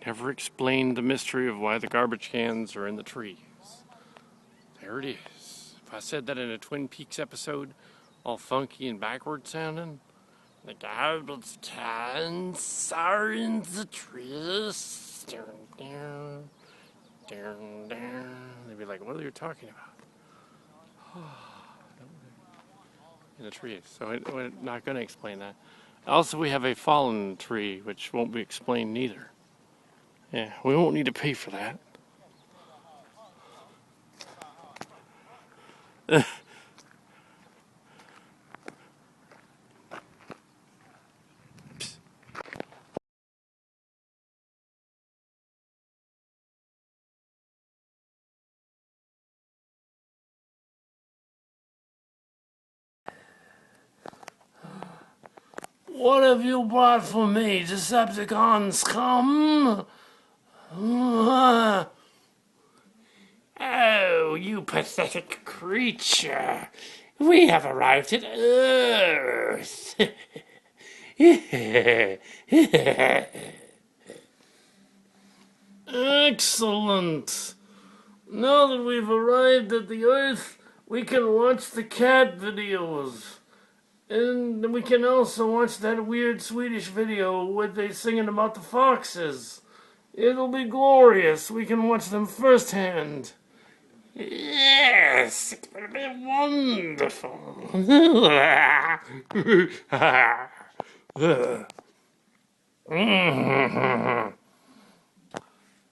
Never explained the mystery of why the garbage cans are in the trees. There it is. If I said that in a Twin Peaks episode, all funky and backward sounding, the garbage cans are in the trees. Down, down, down. They'd be like, what are you talking about? In the trees. So we're not going to explain that. Also, we have a fallen tree, which won't be explained neither. Yeah, we won't need to pay for that. What have you brought for me, Decepticons? Come! Oh, you pathetic creature! We have arrived at Earth! Excellent! Now that we've arrived at the Earth, we can watch the cat videos. And we can also watch that weird Swedish video where they're singing about the foxes. It'll be glorious. We can watch them firsthand. Yes, it will be wonderful.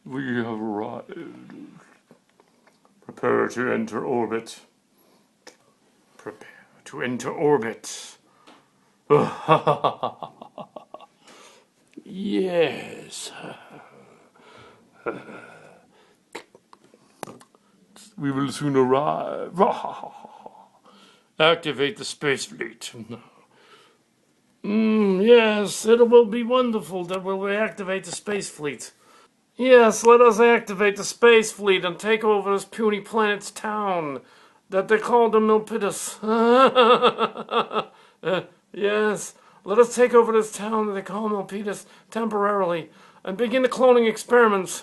We have arrived. Prepare to enter orbit. Prepare to enter orbit. Yes. We will soon arrive. Activate the space fleet. Yes, it will be wonderful that we'll activate the space fleet. Yes, let us activate the space fleet and take over this puny planet's town that they call the Milpitas. Yes, let us take over this town that they call Milpitas temporarily and begin the cloning experiments.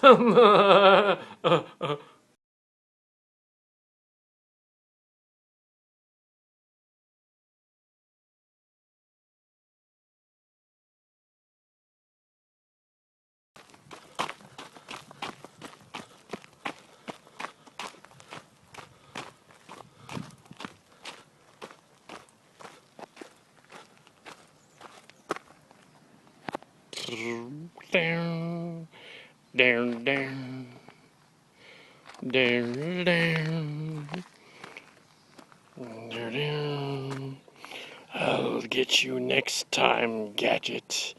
Down, down, down, down, down, down. I'll get you next time, Gadget.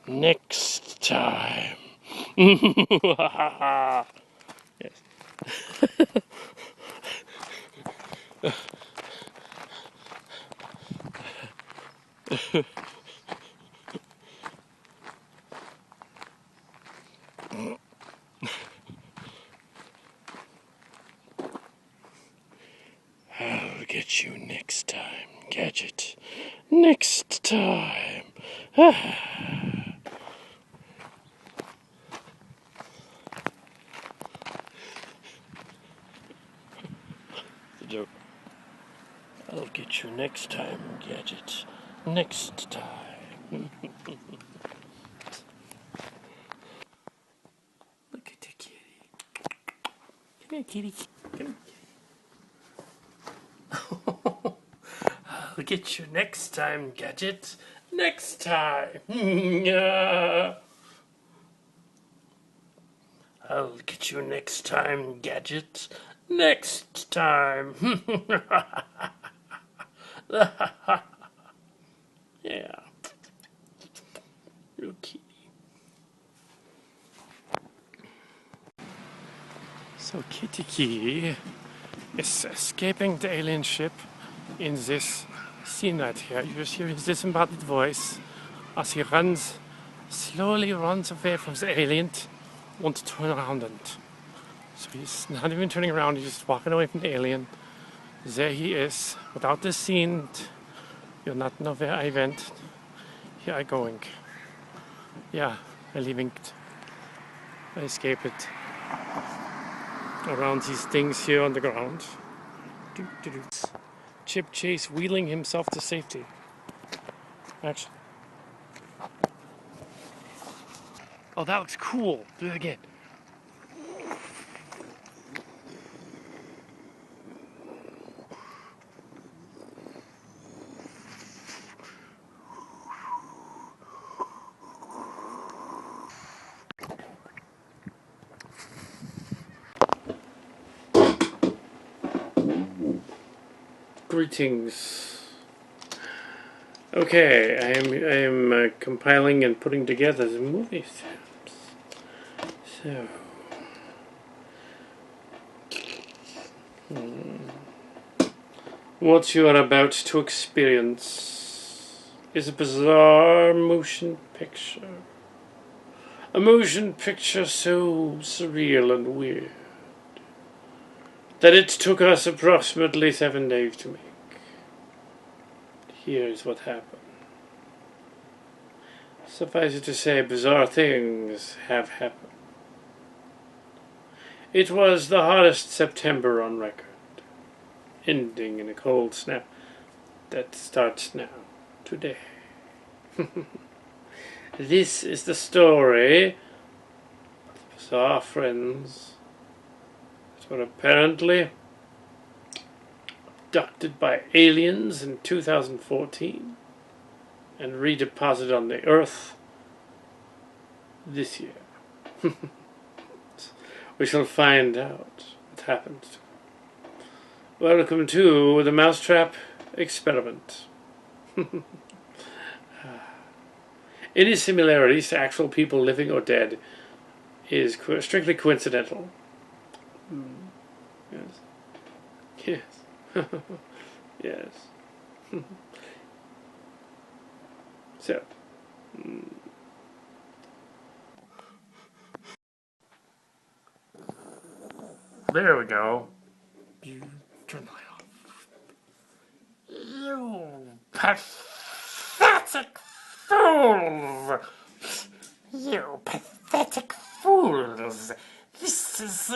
Next time. Yes. I'll get you next time, Gadget. Next time. It's a joke. I'll get you next time, Gadget. Next time. Look at the kitty. Come here, kitty. Come here. I'll get you next time, Gadget. Next time. I'll get you next time, Gadget. Next time. Yeah. Little kitty. So Kitty is escaping the alien ship in this scene right here. You just hear his disembodied voice as he slowly runs away from the alien, wants to turn around, and so he's not even turning around, he's just walking away from the alien. There he is. Without this scene, you'll not know where I went. Here I going. Yeah, I'm leaving. I escape it around these things here on the ground. Chip Chase wheeling himself to safety. Actually. Oh, that looks cool. Do it again. Greetings. Okay, I am compiling and putting together the movie sounds. So, what you are about to experience is a bizarre motion picture. A motion picture so surreal and weird that it took us approximately 7 days to make. Here's what happened. Suffice it to say, bizarre things have happened. It was the hottest September on record, ending in a cold snap that starts now, today. This is the story of bizarre friends that were apparently abducted by aliens in 2014 and redeposited on the Earth this year. We shall find out what happened. Welcome to the Mousetrap Experiment. Any similarities to actual people living or dead is strictly coincidental. Yes. Yes. Yes. So. There we go. You turn the light off. You pathetic fools! You pathetic fools! This is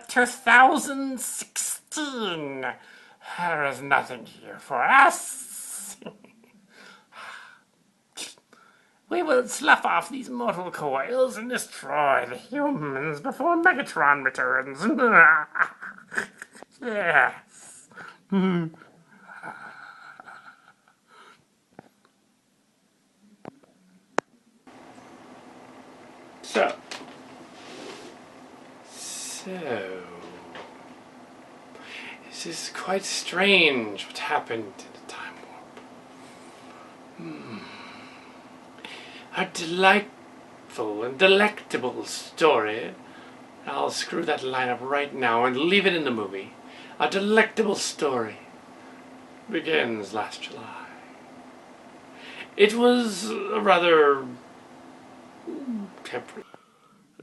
2016. There is nothing here for us. We will slough off these mortal coils and destroy the humans before Megatron returns. Yes. So, this is quite strange what happened in the time warp. A delightful and delectable story. I'll screw that line up right now and leave it in the movie. A delectable story begins last July. It was a rather temporary.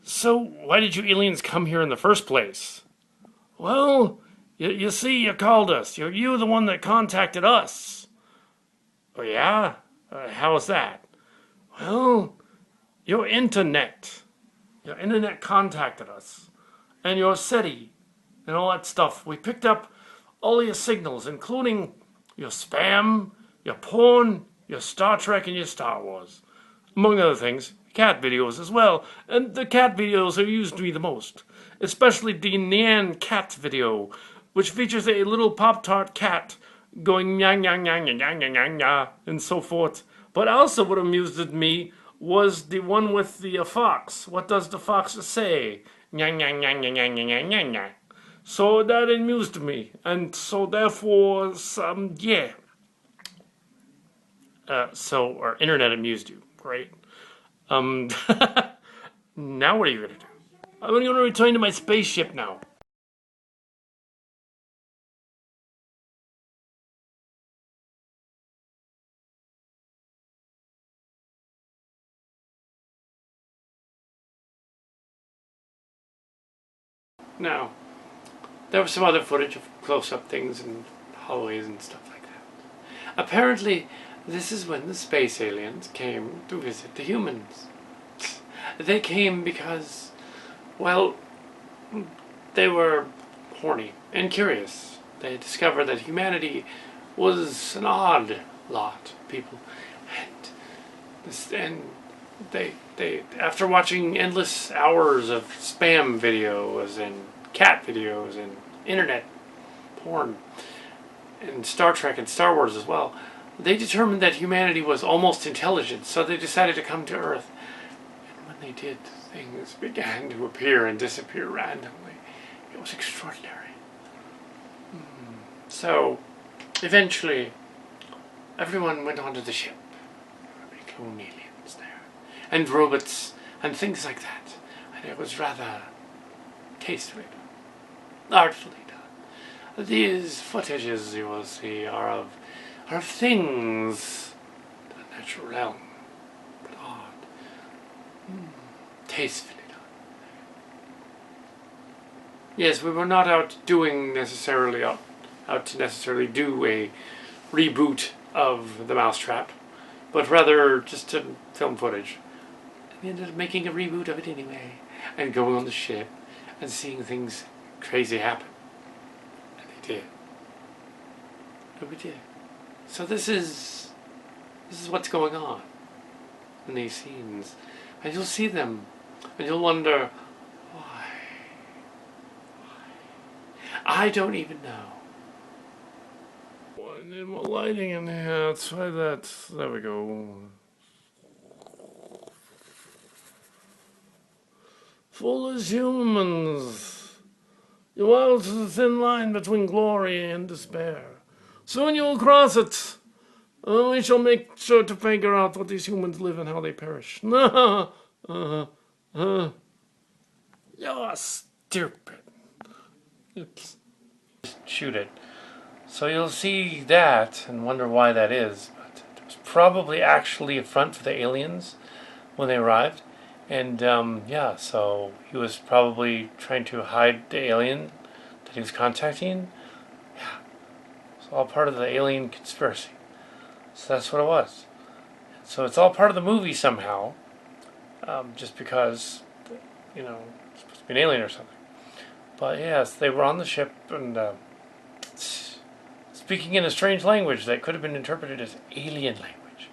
So, why did you aliens come here in the first place? Well, you see, you called us. You're the one that contacted us. Oh, yeah? How was that? Well, your internet contacted us. And your SETI and all that stuff. We picked up all your signals, including your spam, your porn, your Star Trek, and your Star Wars. Among other things, cat videos as well. And the cat videos are used to me the most. Especially the Nyan cat video, which features a little Pop-Tart cat going yang yang yang yang yang yang yang yang and so forth. But also what amused me was the one with the fox. What does the fox say? Yang yang yang yang yang yang yang yang. So that amused me, and so therefore, yeah. So our internet amused you, right? Now what are you gonna do? I'm gonna return to my spaceship now. Now, there was some other footage of close-up things and hallways and stuff like that. Apparently, this is when the space aliens came to visit the humans. They came because Well, they were horny and curious. They discovered that humanity was an odd lot of people, and they after watching endless hours of spam videos and cat videos and internet porn and Star Trek and Star Wars as well, they determined that humanity was almost intelligent, so they decided to come to Earth. And when they did, things began to appear and disappear randomly. It was extraordinary. So, eventually, everyone went onto the ship. There were big clone aliens there, and robots, and things like that. And it was rather tastefully done, artfully done. These footages you will see are of things in the natural realm, but odd, tastefully done. Yes, we were not out to necessarily do a reboot of The Mousetrap, but rather just to film footage. And we ended up making a reboot of it anyway, and going on the ship and seeing things crazy happen. And they did. And we did. So this is what's going on in these scenes. And you'll see them, and you'll wonder, why? I don't even know. I need more lighting in here. Let's try that. There we go. Foolish humans, you walk to the thin line between glory and despair. Soon you will cross it. We shall make sure to figure out what these humans live and how they perish. You're stupid. Oops. Shoot it. So you'll see that and wonder why that is. But it was probably actually a front for the aliens when they arrived. And yeah, so he was probably trying to hide the alien that he was contacting. Yeah, it's all part of the alien conspiracy. So that's what it was. So it's all part of the movie somehow, just because, you know, it's supposed to be an alien or something. But yes, they were on the ship and speaking in a strange language that could have been interpreted as alien language,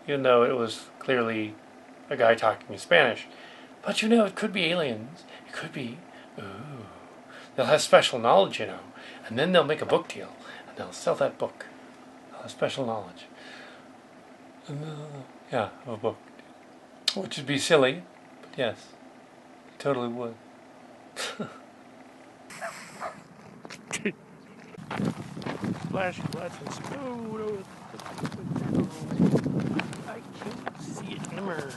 even though it was clearly a guy talking in Spanish. But you know, it could be aliens. It could be, they'll have special knowledge, you know, and then they'll make a book deal, and they'll sell that book. They'll have special knowledge. Yeah, a book. Which would be silly, but yes, it totally would. Splash, splash, and spoon. I can't see it anymore.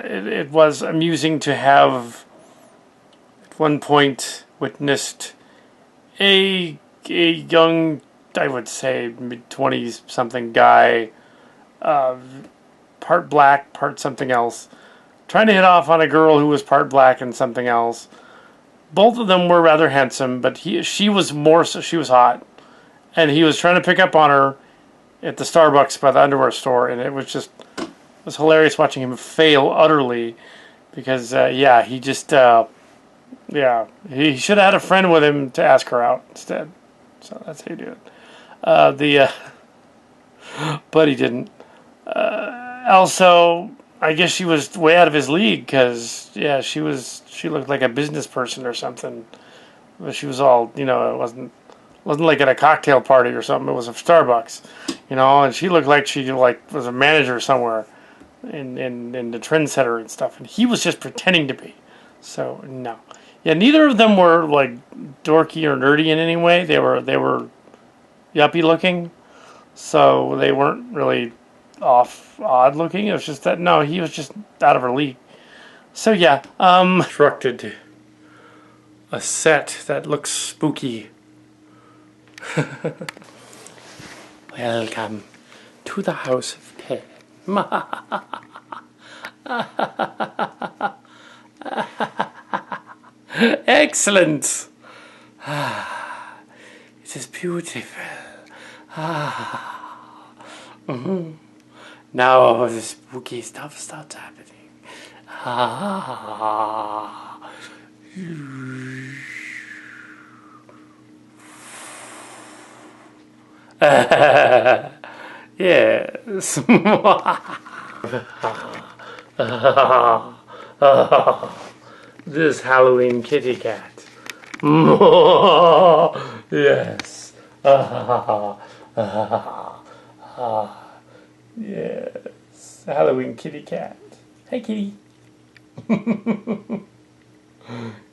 It was amusing to have, at one point, witnessed a young, I would say, mid-20s something guy, part black, part something else, trying to hit off on a girl who was part black and something else. Both of them were rather handsome, but she was hot, and he was trying to pick up on her at the Starbucks by the underwear store, and it was hilarious watching him fail utterly, because he just he should have had a friend with him to ask her out instead. So that's how you do it. But he didn't. Also, I guess she was way out of his league, because she looked like a business person or something. But she was all, it wasn't like at a cocktail party or something. It was a Starbucks, and she looked like she was a manager somewhere in the Trendsetter and stuff, and he was just pretending to be. So no, neither of them were like dorky or nerdy in any way. They were yuppie looking, so they weren't really odd looking. It was just that he was just out of her league. So constructed a set that looks spooky. Welcome to the House of Pain. Excellent! It is beautiful. Now the spooky stuff starts happening. Yes. This Halloween kitty cat. Yes. Yes. Halloween kitty cat. Hey, kitty.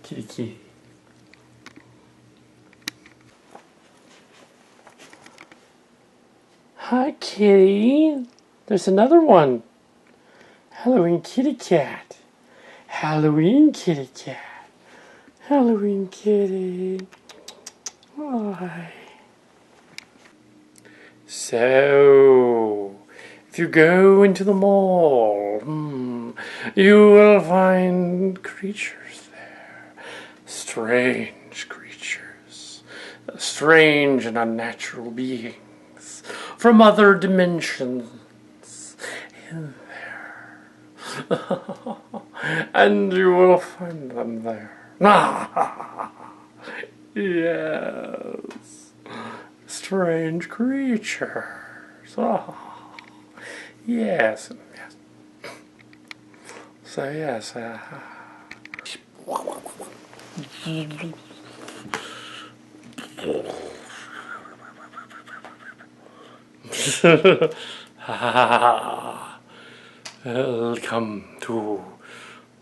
Kitty, kitty. Hi, kitty. There's another one. Halloween kitty cat. Halloween kitty cat. Halloween kitty. Hi. So, if you go into the mall, you will find creatures there. Strange creatures. Strange and unnatural beings from other dimensions in there. And you will find them there. Yes. Strange creatures. Yes. Yes. So yes. Welcome to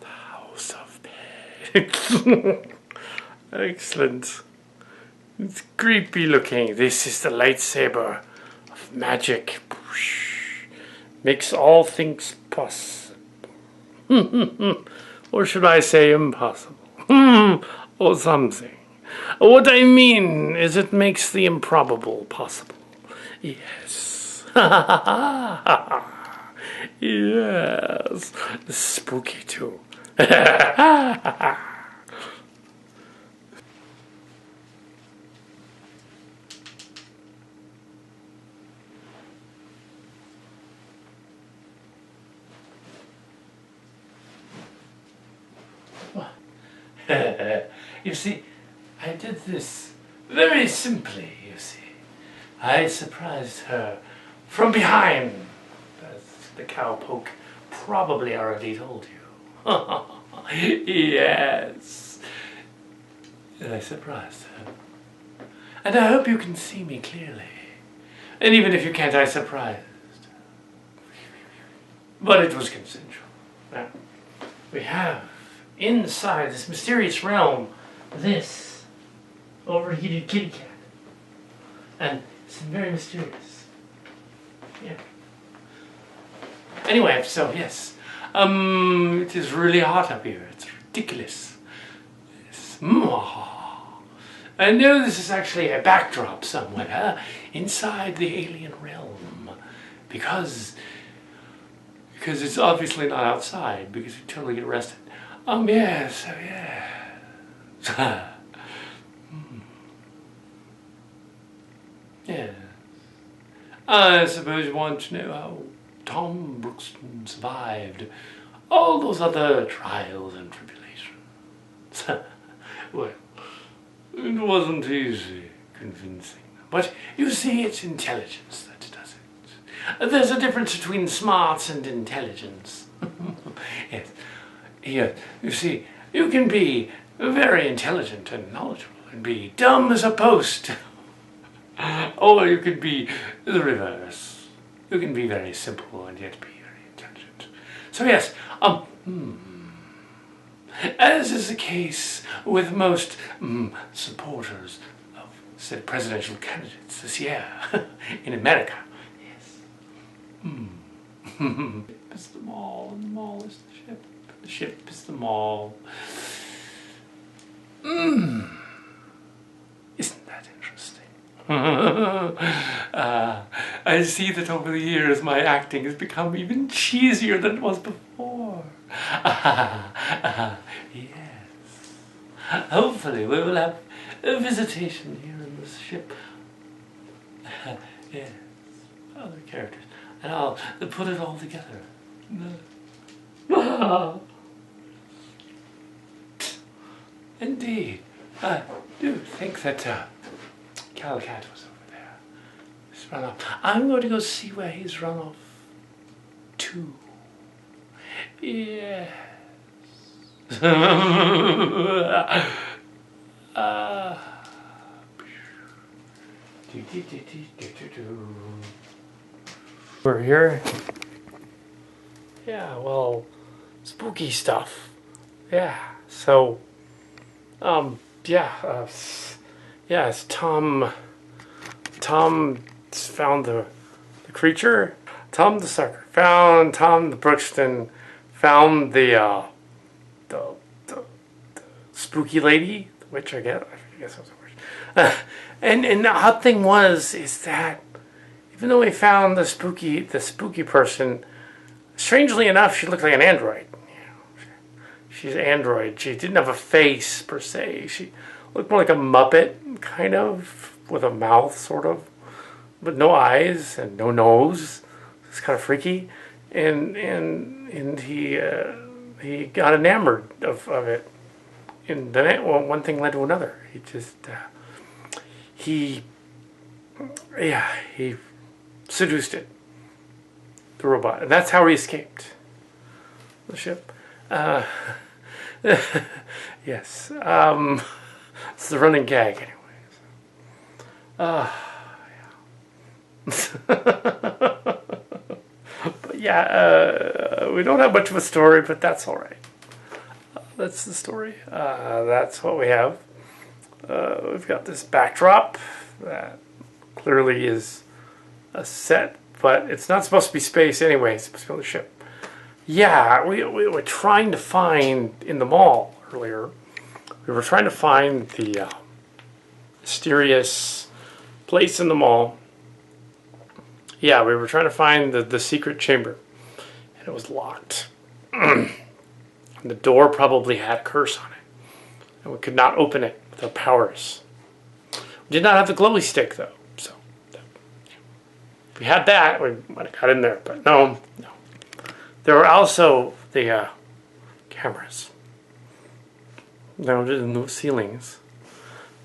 the House of Pain. Excellent. It's creepy looking. This is the lightsaber of magic. Makes all things possible. Or should I say impossible? Or something. What I mean is it makes the improbable possible. Yes. Yes. Spooky too. You see, I did this very simply, you see. I surprised her from behind, as the cowpoke probably already told you. Yes. And I surprised her. And I hope you can see me clearly. And even if you can't, I surprised. But it was consensual. Now, we have inside this mysterious realm this overheated kitty cat. And it's very mysterious. Yeah. Anyway, so yes. It is really hot up here. It's ridiculous. Yes. I know this is actually a backdrop somewhere inside the alien realm. Because it's obviously not outside, because you totally get arrested. Yes, oh yeah. Yeah. I suppose you want to know how Tom Brookston survived all those other trials and tribulations. Well, it wasn't easy convincing them. But you see, it's intelligence that does it. There's a difference between smarts and intelligence. Yes. Here, you see, you can be very intelligent and knowledgeable and be dumb as a post. Or you could be the reverse. You can be very simple and yet be very intelligent. So yes, as is the case with most supporters of said presidential candidates this year in America. Yes. It's the mall, and the mall is the ship. The ship is the mall. Isn't that interesting? I see that over the years my acting has become even cheesier than it was before. Yes. Hopefully we will have a visitation here in this ship. Yes. Other characters. And I'll put it all together. Indeed. I do think that Calicat was over there. He's run off. I'm going to go see where he's run off to. Yes. We're here. Yeah, well, spooky stuff. Yeah, so, yes, Tom found the creature. Tom the sucker found Tom the Brookston, found the spooky lady, the witch, I guess that was a witch. And the odd thing is that even though we found the spooky person, strangely enough, she looked like an android. She's an android. She didn't have a face per se. She looked more like a Muppet, kind of, with a mouth, sort of, but no eyes and no nose. It's kind of freaky, and he got enamored of it. And then one thing led to another. He seduced it, the robot, and that's how he escaped the ship. Yes, it's the running gag, anyways. But yeah, we don't have much of a story, but that's all right. That's the story. That's what we have. We've got this backdrop that clearly is a set, but it's not supposed to be space anyway. It's supposed to be on the ship. Yeah, we were trying to find in the mall earlier. We were trying to find the mysterious place in the mall. Yeah, we were trying to find the secret chamber, and it was locked. And the door probably had a curse on it, and we could not open it with our powers. We did not have the glowy stick though, so if we had that, we might have got in there. But no. There were also the cameras mounted in the ceilings,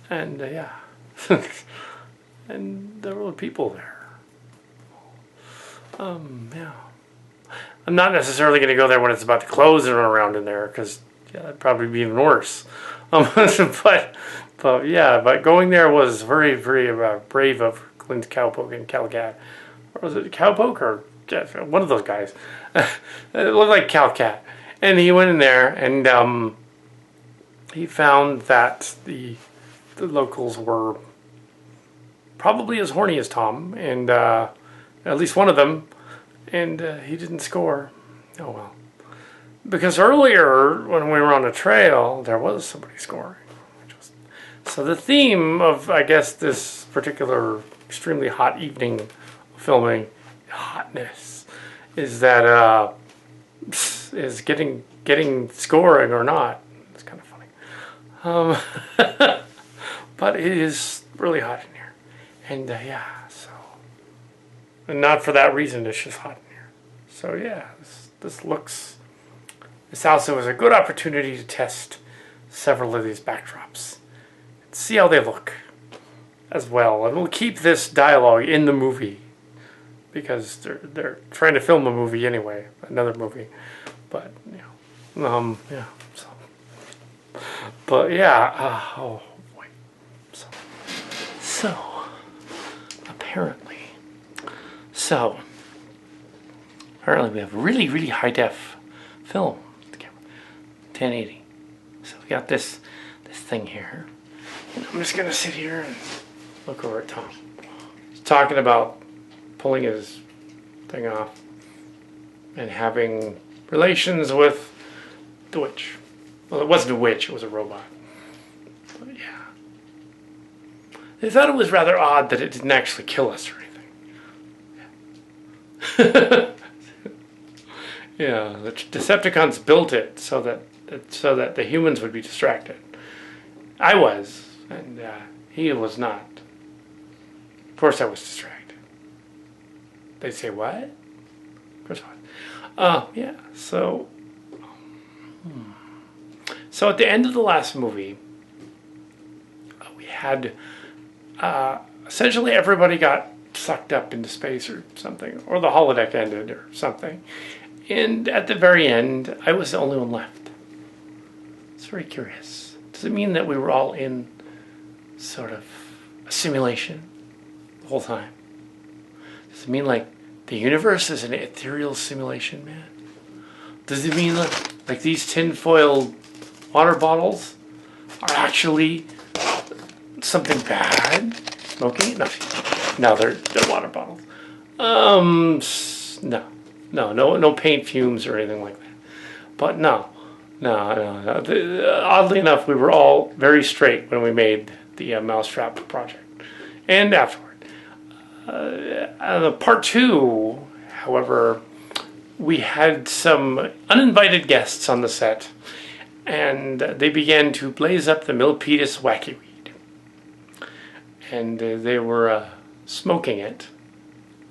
and yeah, and there were people there. Yeah, I'm not necessarily going to go there when it's about to close and run around in there, because that'd probably be even worse. But going there was very, very brave of Clint Cowpoke and Calicat. Or was it Cowpoke or one of those guys? It looked like Calicat. And he went in there and he found that the locals were probably as horny as Tom, and at least one of them, and he didn't score. Oh well. Because earlier, when we were on the trail, there was somebody scoring. So the theme of, I guess, this particular extremely hot evening of filming, hotness, is that is getting scoring or not. It's kind of funny. But it is really hot in here. And yeah, so. And not for that reason, it's just hot in here. So yeah, this also is a good opportunity to test several of these backdrops. See how they look as well, and we'll keep this dialogue in the movie because they're trying to film a movie anyway, another movie. But yeah, so, but yeah, oh boy, so apparently we have really, really high def film, 1080. So we got this thing here. And I'm just gonna sit here and look over at Tom. He's talking about pulling his thing off and having relations with the witch. Well, it wasn't a witch, it was a robot. But yeah. They thought it was rather odd that it didn't actually kill us or anything. Yeah, the Decepticons built it so that the humans would be distracted. I was, and he was not. Of course I was distracted. They say, what? Of course I was. Yeah, so... So at the end of the last movie, we had... essentially everybody got sucked up into space or something. Or the holodeck ended or something. And at the very end, I was the only one left. It's very curious. Does it mean that we were all in sort of a simulation the whole time? Does it mean like the universe is an ethereal simulation, man? Does it mean like these tinfoil water bottles are actually something bad? Smoking? No, they're water bottles. No paint fumes or anything like that. But no. Oddly enough, we were all very straight when we made the Mousetrap project. And afterward. Part 2, however, we had some uninvited guests on the set. And they began to blaze up the Milpitas wacky weed. And they were smoking it.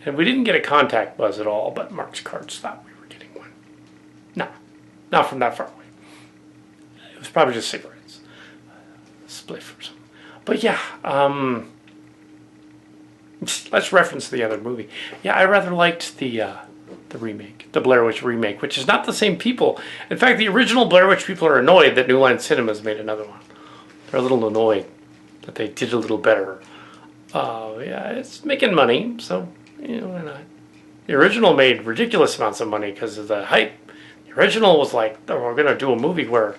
And we didn't get a contact buzz at all, but Mark's cards thought we were getting one. No, not from that far away. It was probably just cigarettes. Spliff or something. But yeah, let's reference the other movie. Yeah, I rather liked the remake, the Blair Witch remake, which is not the same people. In fact, the original Blair Witch people are annoyed that New Line Cinemas made another one. They're a little annoyed that they did a little better. Yeah, it's making money, so... You know, why not? The original made ridiculous amounts of money because of the hype. The original was like, oh, we're going to do a movie where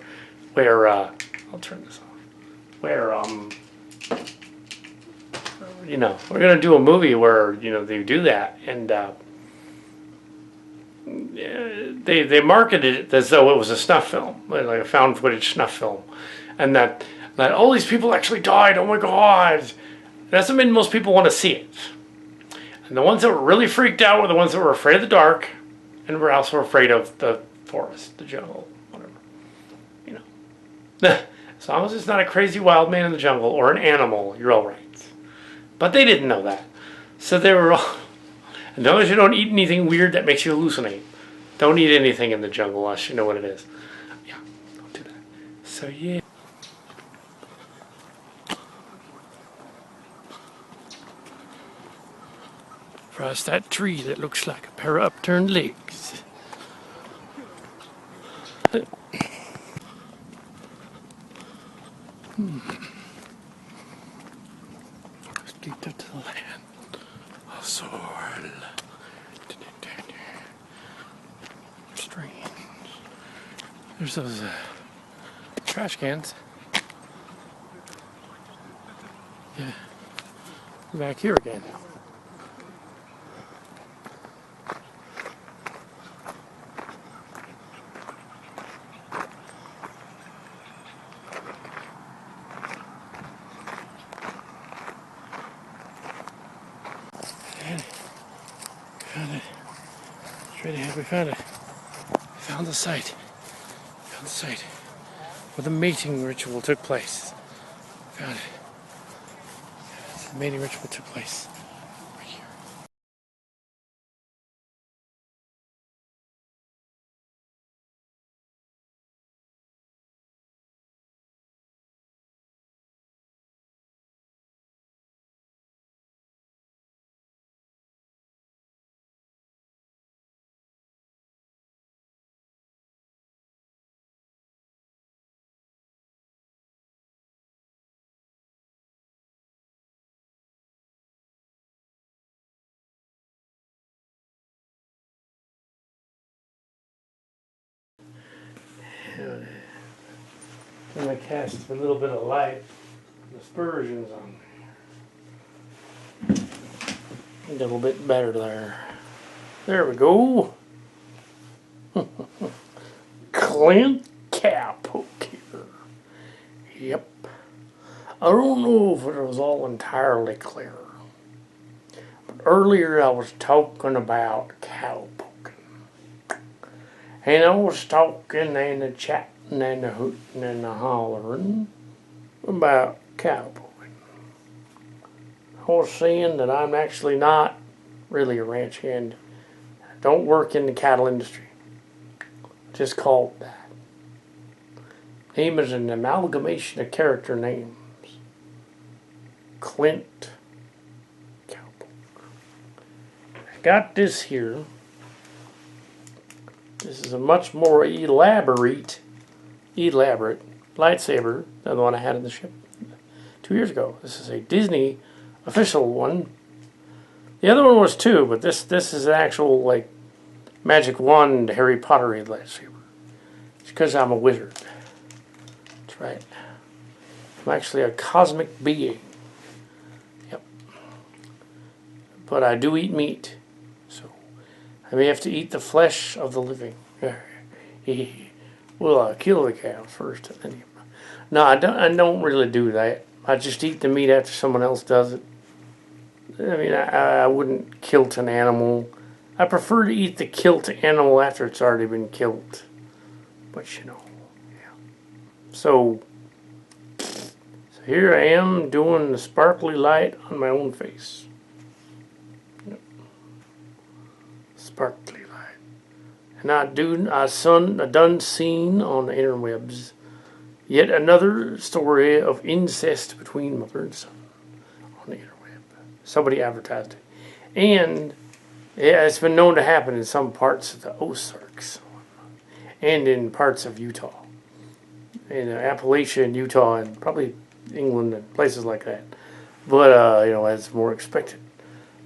I'll turn this off. Where, you know, we're going to do a movie where, you know, they do that. And they marketed it as though it was a snuff film, like a found footage snuff film. And that all these people actually died. Oh my God. That's what made most people want to see it. And the ones that were really freaked out were the ones that were afraid of the dark and were also afraid of the forest, the jungle, whatever. You know. As long as it's not a crazy wild man in the jungle or an animal, you're all right. But they didn't know that. So they were all... As long as you don't eat anything weird that makes you hallucinate. Don't eat anything in the jungle unless you know what it is. Yeah, don't do that. So yeah. Across that tree that looks like a pair of upturned legs. Steeped up to the land. A sword. Strange. There's those trash cans. Yeah. Back here again. Found it. Straight ahead, we found it. Found the site. Found the site where the mating ritual took place. Found it. The mating ritual took place. Right here. I'm going to cast a little bit of light, aspersions on there. A little bit better there. There we go. Clint Cap here. Yep. I don't know if it was all entirely clear. But earlier I was talking about cowpoking. And I was talking and a chatting and a hooting and a hollering about cowpoking. I was saying that I'm actually not really a ranch hand. I don't work in the cattle industry. Just called that. Name is an amalgamation of character names. Clint Cowpoke. I got this here. This is a much more elaborate lightsaber than the one I had in the ship 2 years ago. This is a Disney official one. The other one was too, but this is an actual like magic wand Harry Potter lightsaber. It's because I'm a wizard. That's right. I'm actually a cosmic being. Yep. But I do eat meat, so I may have to eat the flesh of the living. Well, kill the cow first. And then no, I don't really do that. I just eat the meat after someone else does it. I mean, I wouldn't kill an animal. I prefer to eat the killed animal after it's already been killed. But you know, yeah. So here I am doing the sparkly light on my own face. Yep. Sparkly light. And I done seen on the interwebs yet another story of incest between mother and son on the interweb. Somebody advertised it. And yeah, it's been known to happen in some parts of the Ozarks and in parts of Utah. In Appalachia and Utah and probably England and places like that. But, you know, it's more expected.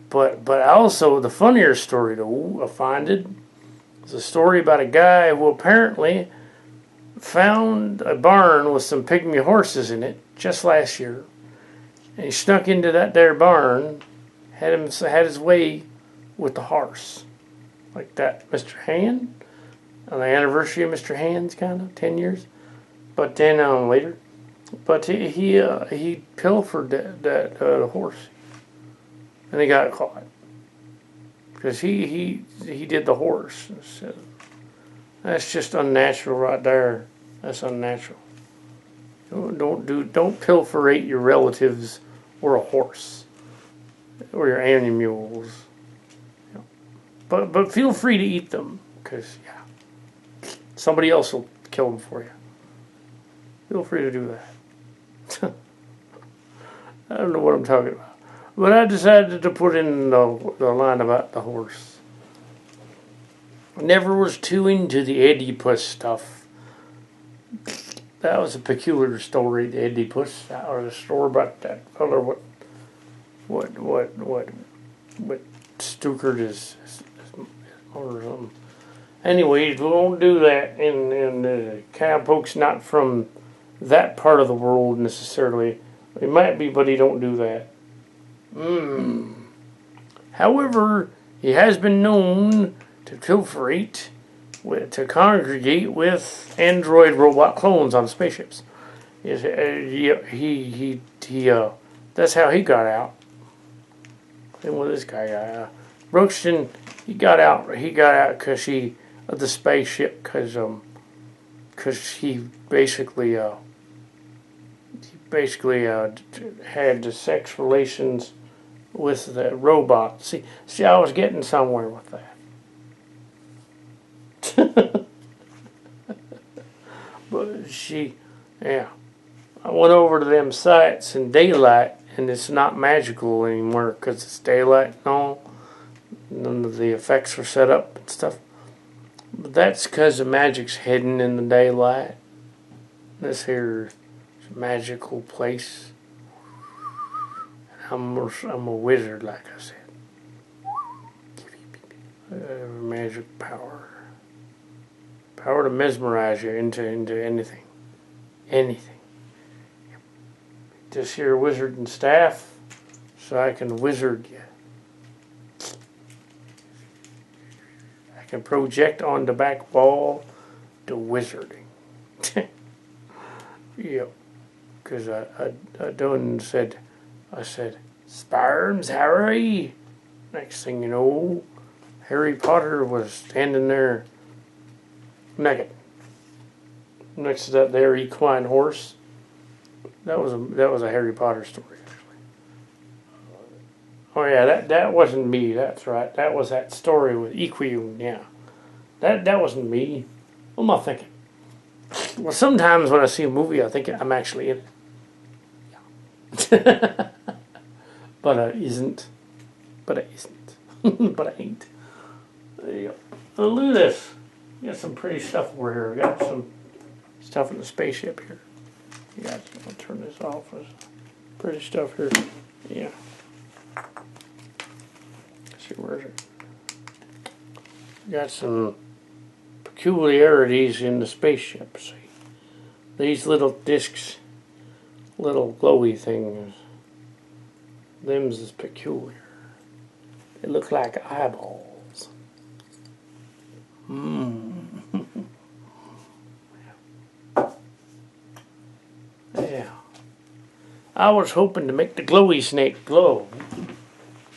But also, the funnier story, though, I find it, is a story about a guy who apparently found a barn with some pygmy horses in it just last year. And he snuck into that there barn, had his way with the horse. Like that Mr. Hand, on the anniversary of Mr. Hand's kind of, 10 years. But then later, but he pilfered that horse, and he got caught because he did the horse. So that's just unnatural right there. That's unnatural. Don't pilferate your relatives or a horse or your animals. You know. But feel free to eat them because somebody else will kill them for you. Feel free to do that. I don't know what I'm talking about. But I decided to put in the line about the horse. I never was too into the Oedipus stuff. That was a peculiar story, the Oedipus, or the story about that fellow what Stuckert is or something. Anyways, we won't do that, and Cowpoke's not from that part of the world necessarily. He might be, but he don't do that. However, he has been known to pilferate, to congregate with android robot clones on spaceships. That's how he got out. Same with this guy, Brookston. He got out because of the spaceship, because he basically had the sex relations with the robot. See, I was getting somewhere with that. But I went over to them sites in daylight, and it's not magical anymore because it's daylight and all. None of the effects are set up and stuff. But that's because the magic's hidden in the daylight. This here is a magical place. I'm a wizard, like I said. Magic power. Power to mesmerize you into anything. Anything. This here wizard and staff, so I can wizard you. I can project on the back wall the wizarding. Yep. because I done said, I said, "Sperms, Harry." Next thing you know, Harry Potter was standing there naked next to that there equine horse. That was a Harry Potter story, actually. Oh yeah, that wasn't me. That's right. That was that story with Equine. Yeah, that wasn't me. What am I thinking? Well, sometimes when I see a movie, I think I'm actually in it. Yeah. But I isn't. But I isn't. But I ain't. There you go. Oh, look at this. We got some pretty stuff over here. We got some stuff in the spaceship here. You got. I'll turn this off. There's pretty stuff here. Yeah. Let's see, where is it? We got some peculiarities in the spaceship. See, these little discs, little glowy things. Them's is peculiar. They look like eyeballs. Yeah. I was hoping to make the glowy snake glow,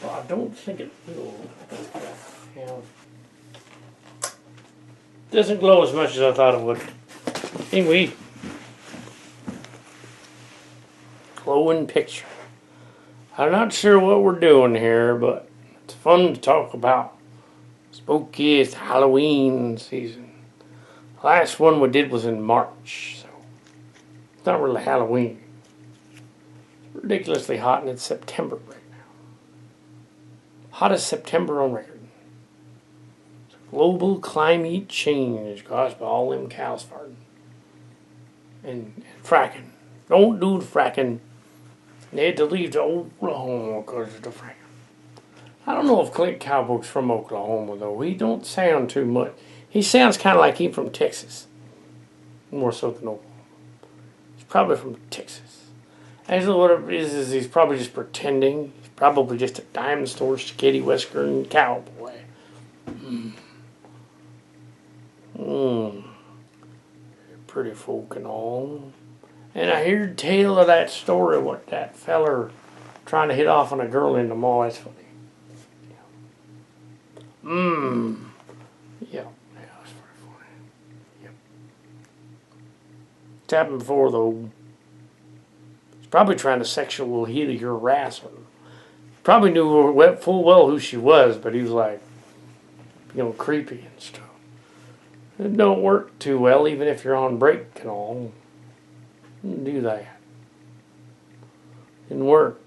but I don't think it will. Yeah. Doesn't glow as much as I thought it would. Anyway, glowing picture. I'm not sure what we're doing here, but it's fun to talk about spookiest Halloween season. The last one we did was in March, so it's not really Halloween. It's ridiculously hot, and it's September right now. Hottest September on record. It's global climate change caused by all them cows farting. And fracking. Don't do the fracking. They had to leave to Oklahoma because of the fracking. I don't know if Clint Cowboy's from Oklahoma, though. He don't sound too much. He sounds kind of like he's from Texas. More so than Oklahoma. He's probably from Texas. Actually, what it is he's probably just pretending. He's probably just a dime store, skitty western cowboy. Pretty folk and all. And I heard tale of that story, what that feller trying to hit off on a girl in the mall. That's funny. Yeah. Yeah, that's very funny. Yep. It's happened before, though. He's probably trying to sexually harass her. Probably knew full well who she was, but he was like, creepy and stuff. It don't work too well, even if you're on break and all. Do that. Didn't work.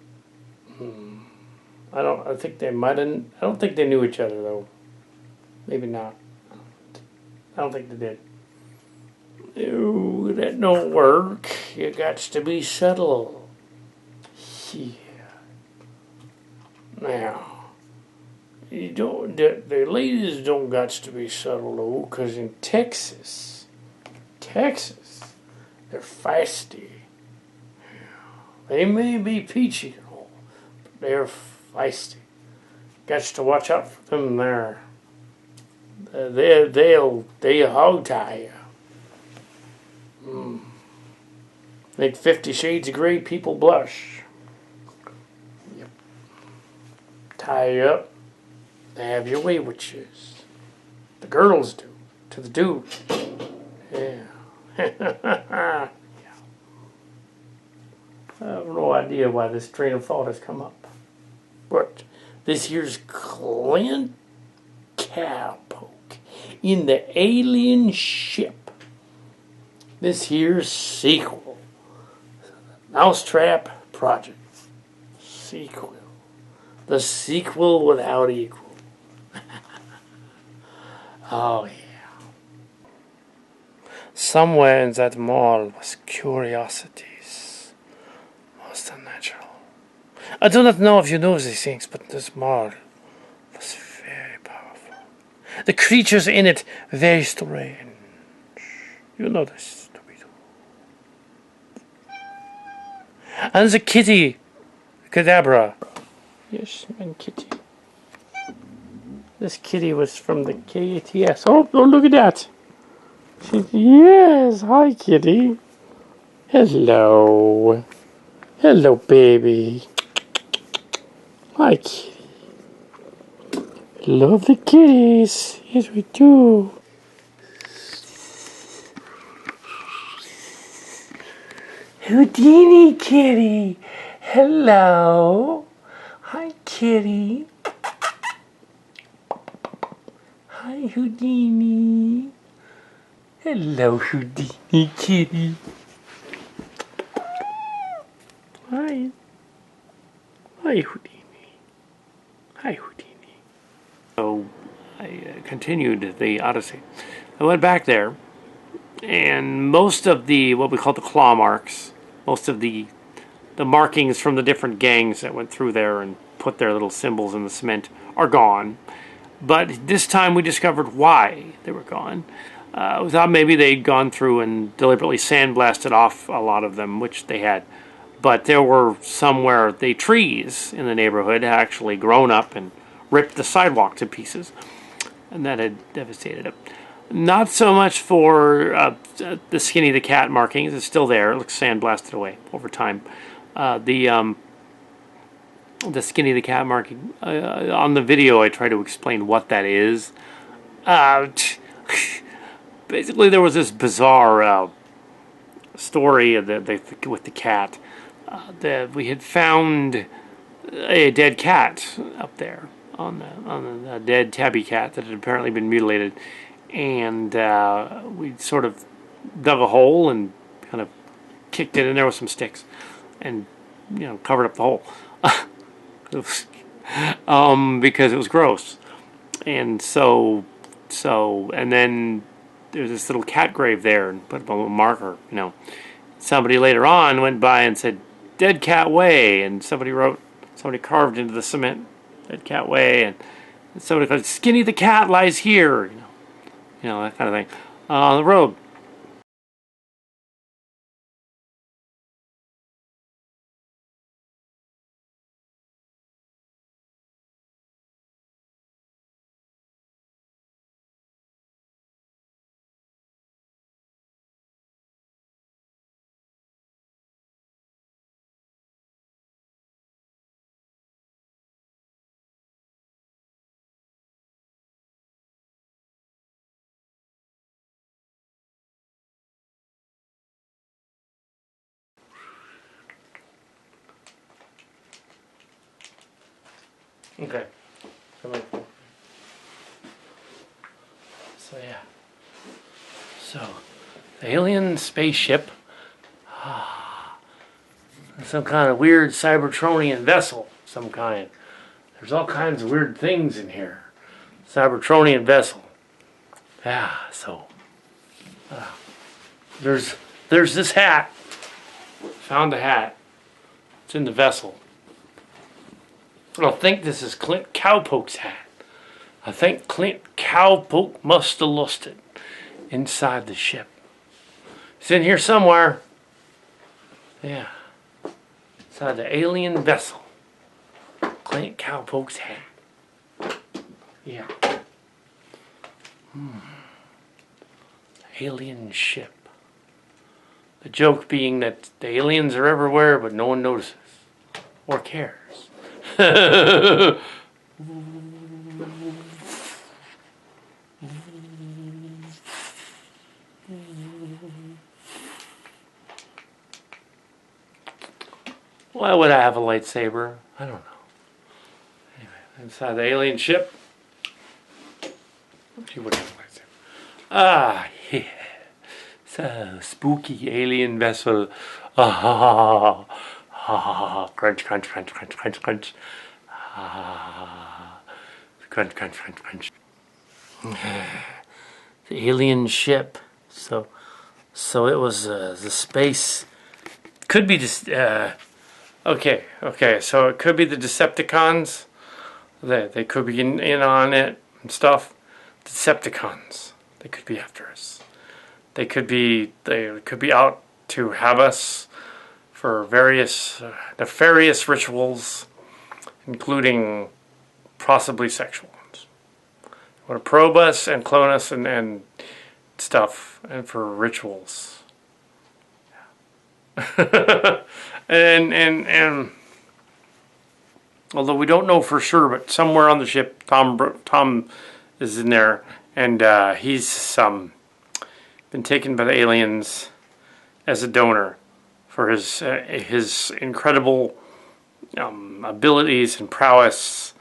I don't think they knew each other, though. Maybe not. I don't think they did. No, that don't work. You got to be subtle. Yeah. Now, you don't. The ladies don't got to be subtle, though, because in Texas, they're feisty. They may be peachy and all, but they're feisty. Got to watch out for them there. They'll hog tie you. Make 50 Shades of Grey people blush. Yep. Tie you up. They have your way witches. The girls do. To the dude. Yeah. Yeah. I have no idea why this train of thought has come up. But this here's Clint Cowpoke in the alien ship. This here's sequel. Mousetrap Project. Sequel. The sequel without equal. Oh, yeah. Somewhere in that mall was curiosities. Most unnatural. I do not know if you know these things, but this mall was very powerful. The creatures in it very strange. You know this, Scooby-Doo. And the kitty, Cadabra. Yes, and kitty. This kitty was from the KTS. Oh, look at that. Yes, hi, kitty. Hello. Hello, baby. Hi, kitty. Love the kitties. Yes, we do. Houdini kitty. Hello. Hi, kitty. Hi, Houdini. Hello, Houdini kitty. Hi. Hi, Houdini. Hi, Houdini. So I continued the Odyssey. I went back there, and most of the, what we call the claw marks, most of the markings from the different gangs that went through there and put their little symbols in the cement are gone. But this time we discovered why they were gone. We thought maybe they'd gone through and deliberately sandblasted off a lot of them, which they had. But there were somewhere the trees in the neighborhood had actually grown up and ripped the sidewalk to pieces. And that had devastated it. Not so much for the Skinny the Cat markings. It's still there. It looks sandblasted away over time. The Skinny the Cat marking, on the video I try to explain what that is. Basically there was this bizarre story with the cat. That we had found a dead cat up there on the dead tabby cat that had apparently been mutilated, and we sort of dug a hole and kind of kicked it in there with some sticks and covered up the hole. Because it was gross. And so and then there's this little cat grave there and put up a little marker, Somebody later on went by and said, "Dead Cat Way," and somebody carved into the cement, "Dead Cat Way," and somebody called, "Skinny the Cat lies here," that kind of thing, on the road. Okay. So yeah. So the alien spaceship, some kind of weird Cybertronian vessel, some kind. There's all kinds of weird things in here. Cybertronian vessel. Yeah. So there's this hat. Found the hat. It's in the vessel. I don't think this is Clint Cowpoke's hat. I think Clint Cowpoke must have lost it inside the ship. It's in here somewhere. Yeah. Inside the alien vessel. Clint Cowpoke's hat. Yeah. Alien ship. The joke being that the aliens are everywhere, but no one notices or cares. Why would I have a lightsaber? I don't know. Anyway, inside the alien ship. She wouldn't have a lightsaber. Ah, yeah. So, spooky alien vessel. Ah, crunch, crunch, crunch, crunch, crunch, crunch. Ah, crunch, crunch, crunch, crunch. The alien ship. So it was the space. Could be just. Okay. So it could be the Decepticons. They could be in on it and stuff. Decepticons. They could be after us. They could be out to have us for various nefarious rituals, including possibly sexual ones. They want to probe us and clone us and stuff, and for rituals. and although we don't know for sure, but somewhere on the ship, Tom is in there, and he's been taken by the aliens as a donor for his incredible abilities and prowess.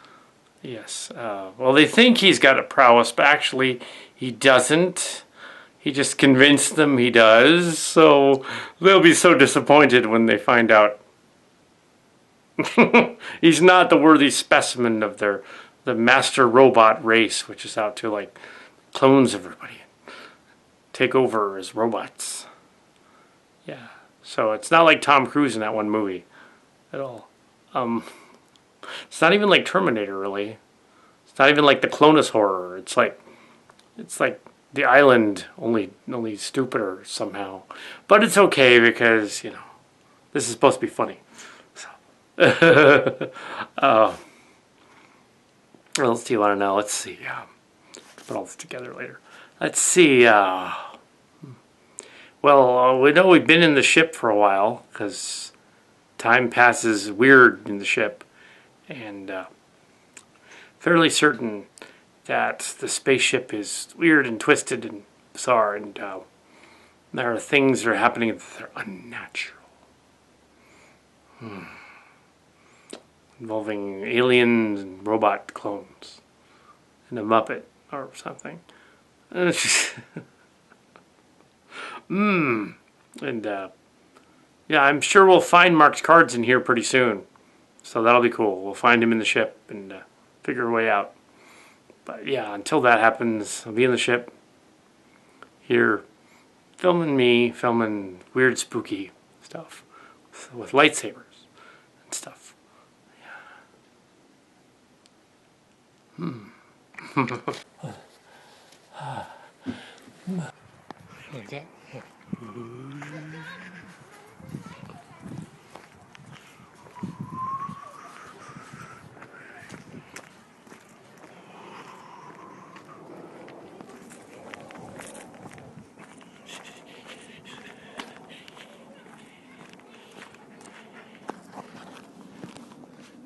Yes. Well, they think he's got a prowess, but actually he doesn't. He just convinced them he does, so they'll be so disappointed when they find out he's not the worthy specimen of the master robot race, which is out to like clones everybody, take over as robots. Yeah, so it's not like Tom Cruise in that one movie at all. It's not even like Terminator, really. It's not even like the Clonus horror. It's like The Island, only stupider somehow. But it's okay because, you know, this is supposed to be funny. So. What else do you want to know? Let's see. Put all this together later. Let's see. Well, we know we've been in the ship for a while because time passes weird in the ship. And fairly certain that the spaceship is weird and twisted and bizarre, and there are things that are happening that are unnatural. Involving aliens and robot clones and a Muppet or something. And yeah, I'm sure we'll find Mark's cards in here pretty soon. So that'll be cool. We'll find him in the ship and figure a way out. But yeah, until that happens, I'll be in the ship here filming weird spooky stuff with lightsabers and stuff. Yeah. Like that? Yeah.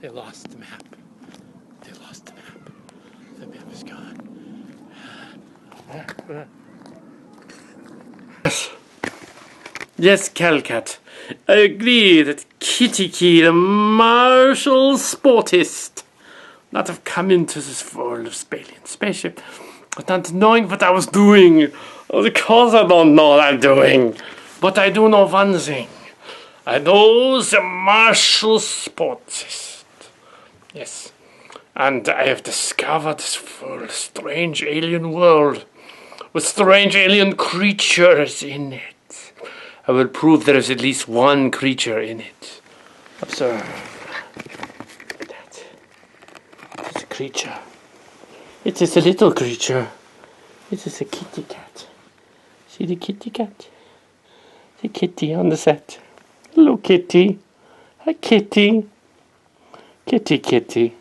They lost the map. They lost the map. The map is gone. Yes, Calcat. I agree that Kitty Key, the martial sportist, not have come into this world of spaceship without knowing what I was doing. Of course I don't know what I'm doing. But I do know one thing. I know the martial sportist. Yes, and I have discovered this world, strange alien world, with strange alien creatures in it. I will prove there is at least one creature in it. Observe. That. It's a creature. It is a little creature. It is a kitty cat. See the kitty cat? The kitty on the set. Hello, kitty. Hi, kitty. Kitty, kitty.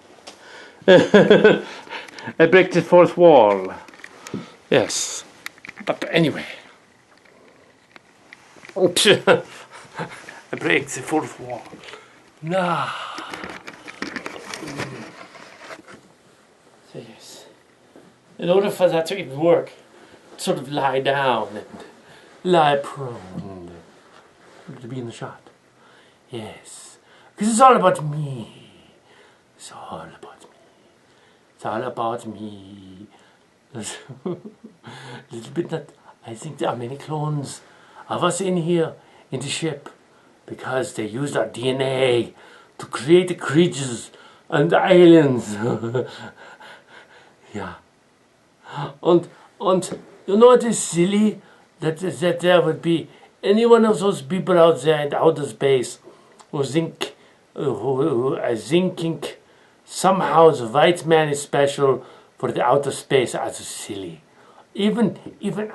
I break the fourth wall. Yes. But anyway. I break the fourth wall. Nah. So yes. In order for that to even work, sort of lie down and lie prone to be in the shot. Yes. Because it's all about me. It's all about me. It's all about me. A little bit that I think there are many clones of us in here, in the ship, because they used our DNA to create the creatures and the aliens. Yeah. And you know what is silly? That there would be any one of those people out there in outer space who think, who are thinking somehow the white man is special for the outer space as silly. Even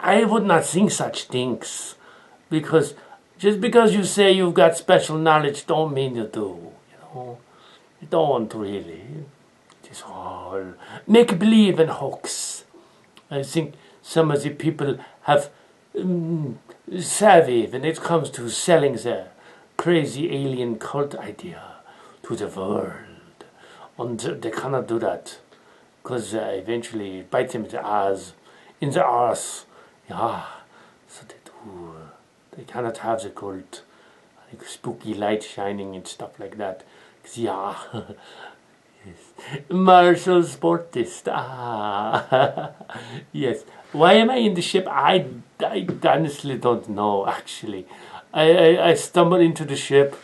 I would not think such things, because just because you say you've got special knowledge don't mean you do. You know, you don't really. It is all make believe and hoax. I think some of the people have savvy when it comes to selling crazy alien cult idea to the world. And they cannot do that because eventually it bites them in the ass, in the arse. Yeah, so they do. They cannot have the cult, like spooky light shining and stuff like that. Yeah. Yes. Martial sportist. Ah. Yes. Why am I in the ship? I honestly don't know, actually. I stumbled into the ship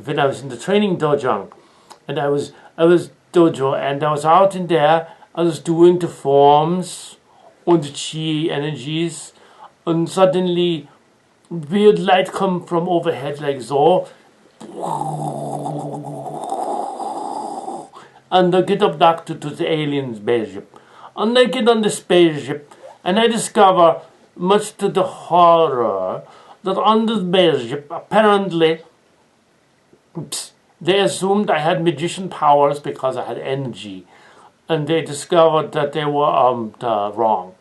when I was in the training dojo. And I was dojo, and I was out in there. I was doing the forms on the chi energies. And suddenly, weird light come from overhead like so. And I get abducted to the alien spaceship. And I get on the spaceship, and I discover, much to the horror, that on the spaceship, apparently, they assumed I had magician powers because I had energy. And they discovered that they were wrong.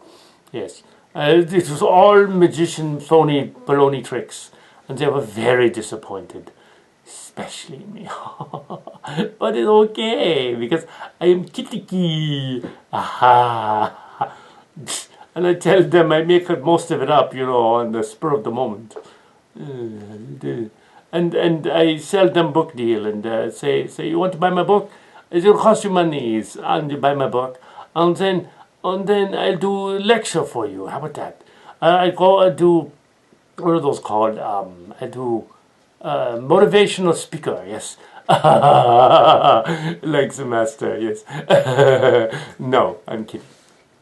Yes. It was all magician phony baloney tricks. And they were very disappointed. Especially me. But it's okay, because I am kitty. Aha. And I tell them I make most of it up, on the spur of the moment. And I sell them book deal and say, you want to buy my book? It'll cost you money, and you buy my book. And then I'll do a lecture for you. How about that? I do, what are those called? I do motivational speaker, yes. Like the master, yes. No, I'm kidding.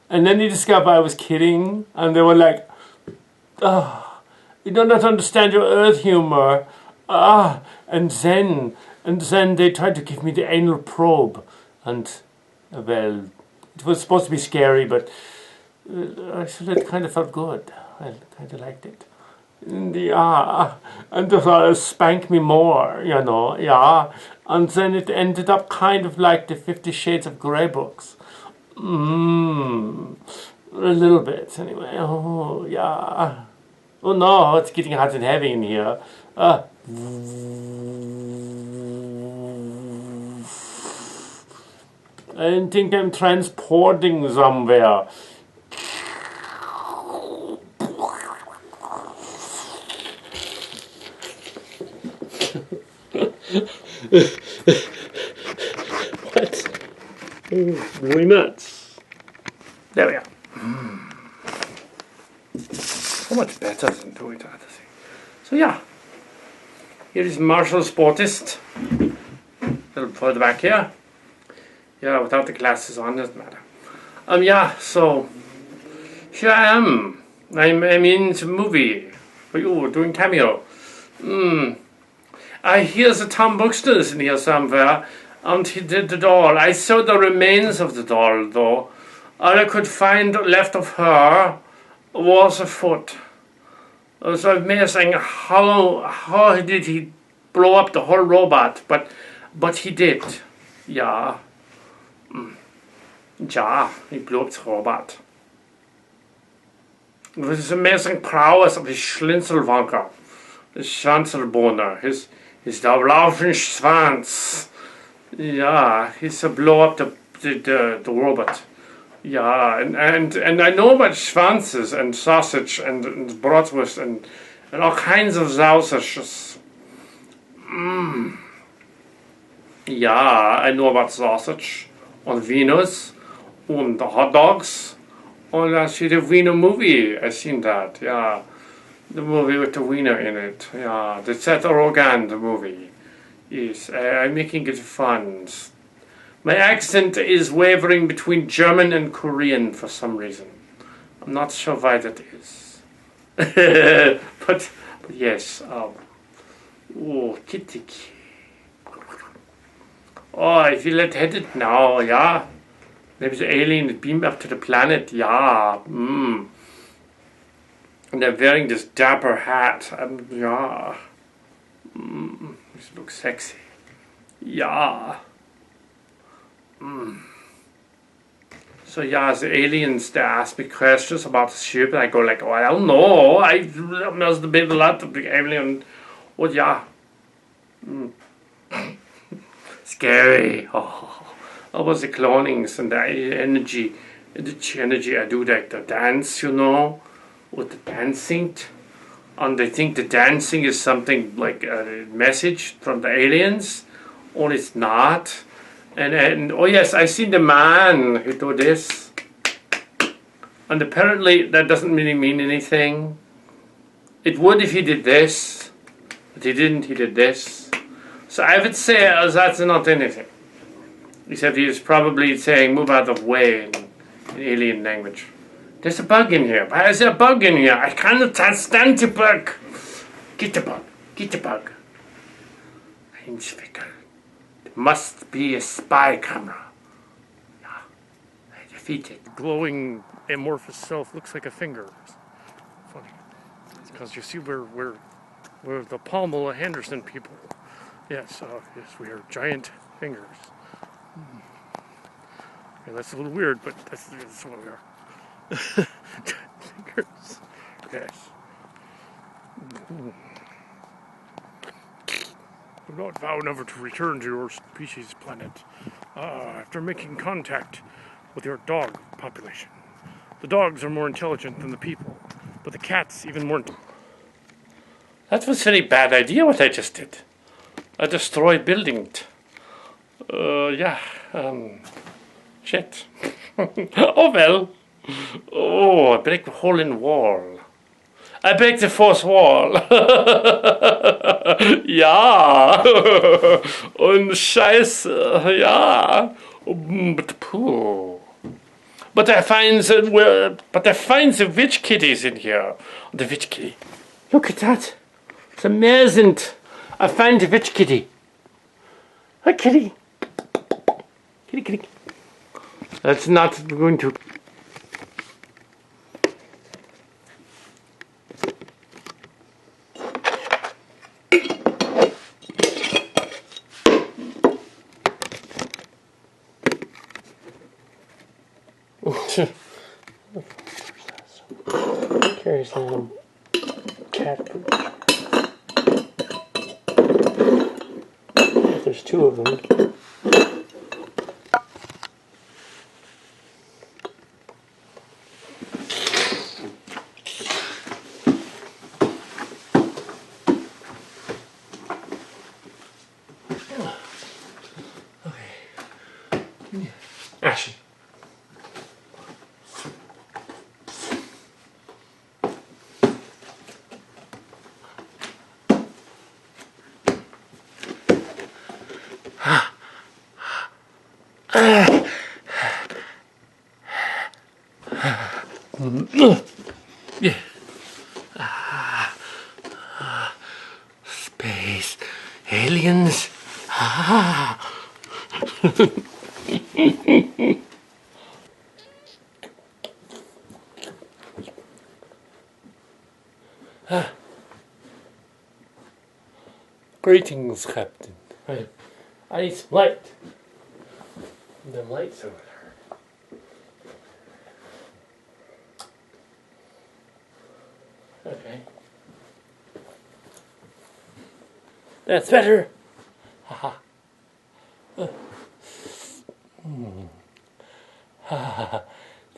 And then they discovered I was kidding, and they were like, you do not understand your Earth humor. And then they tried to give me the anal probe, and, well, it was supposed to be scary, but actually it kind of felt good. I kind of liked it. And they thought to spank me more, yeah. And then it ended up kind of like the 50 Shades of Grey books. A little bit, anyway. Oh, yeah. Oh, no, it's getting hot and heavy in here. I think I'm transporting somewhere. What? Really nuts. There we are. So much better than doing the other thing. So yeah, here is martial sportist. A little further back here. Yeah, without the glasses on, doesn't matter. Yeah, so here I am. I'm in the movie. For you, doing cameo. I hear the Tom Buxton's in here somewhere, and he did the doll. I saw the remains of the doll, though. All I could find left of her was a foot. It was amazing how did he blow up the whole robot, but he did. Yeah. Ja, he blew up the robot. It was his amazing prowess of his Schlinzelwanker, his Schanzelbohner, his Dablaufen Schwanz. Yeah, he's to blow up the robot. Yeah, and I know about Schwanzes and sausage and bratwurst and all kinds of sausages. Yeah, I know about sausage and Venus and the hot dogs. And I see the Wiener movie. I seen that. Yeah, the movie with the Wiener in it. Yeah, the Seth Rogen movie. Yes, I'm making it fun. My accent is wavering between German and Korean for some reason. I'm not sure why that is. but yes. Oh, kitty. Oh, I feel lightheaded now, yeah. Maybe the alien that beamed up to the planet, yeah. And they're wearing this dapper hat. Yeah. This looks sexy. Yeah. So yeah, the aliens, they ask me questions about the ship, and I go like, oh, I don't know. I must have been a lot of the alien. Oh yeah. Scary. Oh, was the clonings and the energy I do like the dance, you know, with the dancing. And they think the dancing is something like a message from the aliens, or it's not. And oh yes, I seen the man who do this. And apparently that doesn't really mean anything. It would if he did this, but he didn't, he did this. So I would say that's not anything. Except he was probably saying, move out of the way in alien language. There's a bug in here. Why is there a bug in here? I cannot stand the bug. Get the bug. Get the bug. Inspector. There must be a spy camera. Yeah. I defeat it. Glowing amorphous self looks like a finger. Funny. Because you see we're the Palmela Henderson people. Yes, yes, we are giant fingers. Yeah, that's a little weird, but that's what we are. Fingers. Yes. Do not vow never to return to your species planet after making contact with your dog population. The dogs are more intelligent than the people, but the cats even more. That was a very bad idea what I just did. I destroyed building. Shit. Oh well. Oh, I break a hole in wall. I break the fourth wall. Ja. Und Scheiße. Ja. But pooh. But I find the witch kitties in here. The witch kitty. Look at that. It's amazing. I find the witch kitty. Hi, kitty. Kitty, kitty. That's not going to. Carries a little cat poop. There's two of them. Okay. Ashley. Yeah. Space aliens. Greetings, Captain. I need some light. The lights over there. Okay. That's better. Haha. The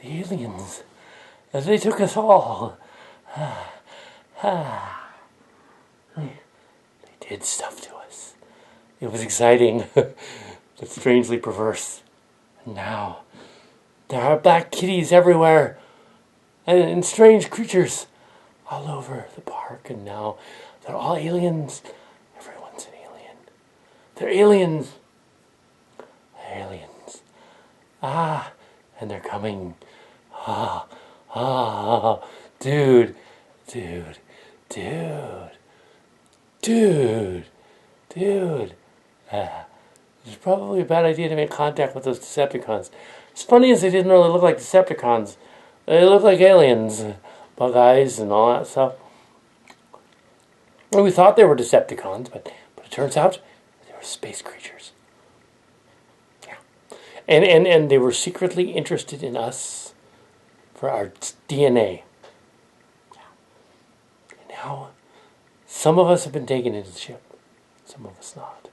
aliens. They took us all. They did stuff to us. It was exciting, but strangely perverse. And now, there are black kitties everywhere, and strange creatures all over the park, and now they're all aliens. Everyone's an alien. They're aliens. They're aliens. And they're coming. Dude. It's probably a bad idea to make contact with those Decepticons. It's funny as they didn't really look like Decepticons. They look like aliens. Bug eyes and all that stuff. Well, we thought they were Decepticons, but it turns out they were space creatures. Yeah. And they were secretly interested in us for our DNA. Yeah. And now, some of us have been taken into the ship. Some of us not.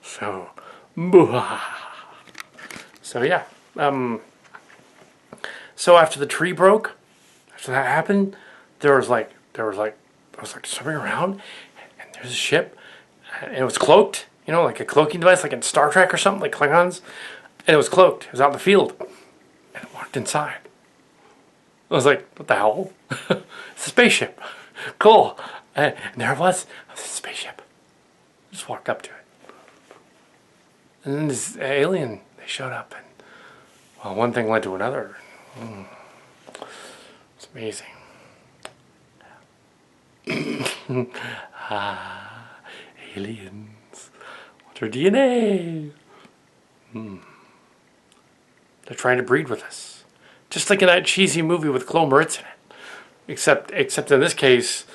So, so yeah. So after the tree broke, after that happened, there was like I was like swimming around, and there's a ship, and it was cloaked, you know, like a cloaking device, like in Star Trek or something, like Klingons, and it was cloaked. It was out in the field, and I walked inside. I was like, what the hell? It's a spaceship. Cool. And there it was. It was a spaceship. Just walked up to it. And then this alien, they showed up, and well, one thing led to another. It's amazing. Aliens. What's their DNA? They're trying to breed with us. Just like in that cheesy movie with Chloe Moretz in it. Except in this case,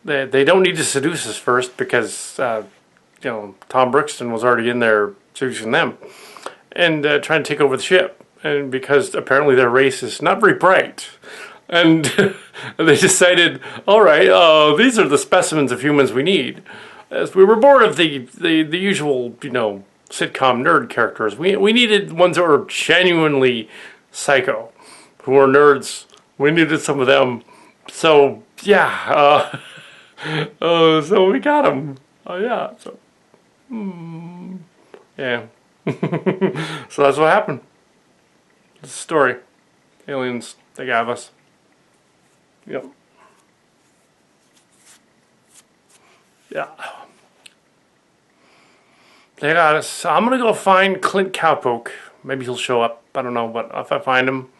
they don't need to seduce us first because, you know, Tom Brookston was already in there seducing them and trying to take over the ship. And because apparently their race is not very bright. And they decided, all right, these are the specimens of humans we need. As we were bored of the usual, you know, sitcom nerd characters. We needed ones that were genuinely psycho, who were nerds. We needed some of them. So, yeah. So we got them. Oh, yeah. So, yeah. So that's what happened. It's a story. Aliens, they got us. Yep. Yeah. They got us. So I'm going to go find Clint Cowpoke. Maybe he'll show up. I don't know. But if I find him,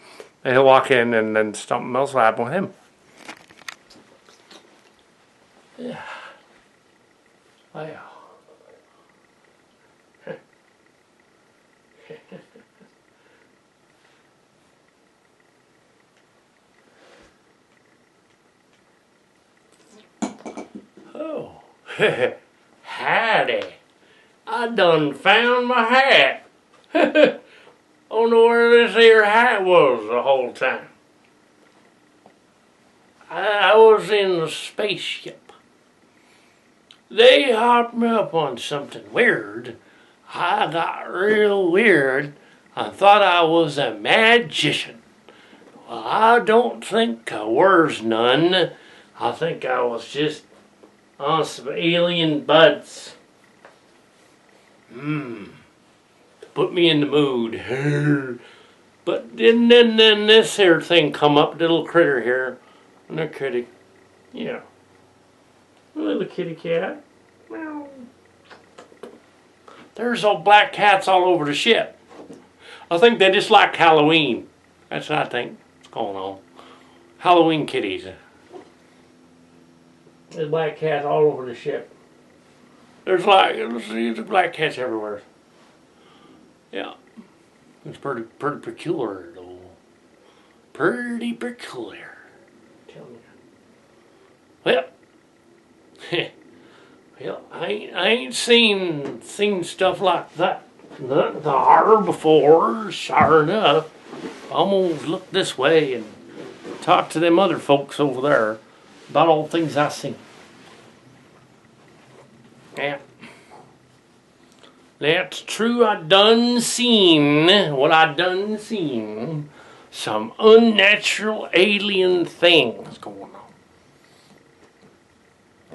then he'll walk in and then something else will happen with him. Yeah. Oh, yeah. Oh. Howdy. I done found my hat. Don't know where this here hat was the whole time. I was in the spaceship. They hopped me up on something weird. I got real weird. I thought I was a magician. Well, I don't think I was none. I think I was just on some alien buds. Put me in the mood. But then this here thing come up, the little critter here. And a kitty. Yeah. A little kitty cat. Meow. There's old black cats all over the ship. I think they just like Halloween. That's what I think is going on. Halloween kitties. There's black cats all over the ship. There's black cats everywhere. Yeah. It's pretty peculiar though. Pretty peculiar. Tell me. Well, well, I ain't seen stuff like that there before, sure enough. I'm gonna look this way and talk to them other folks over there about all the things I seen. Yeah. That's true, I done seen what I done seen. Some unnatural alien things going on.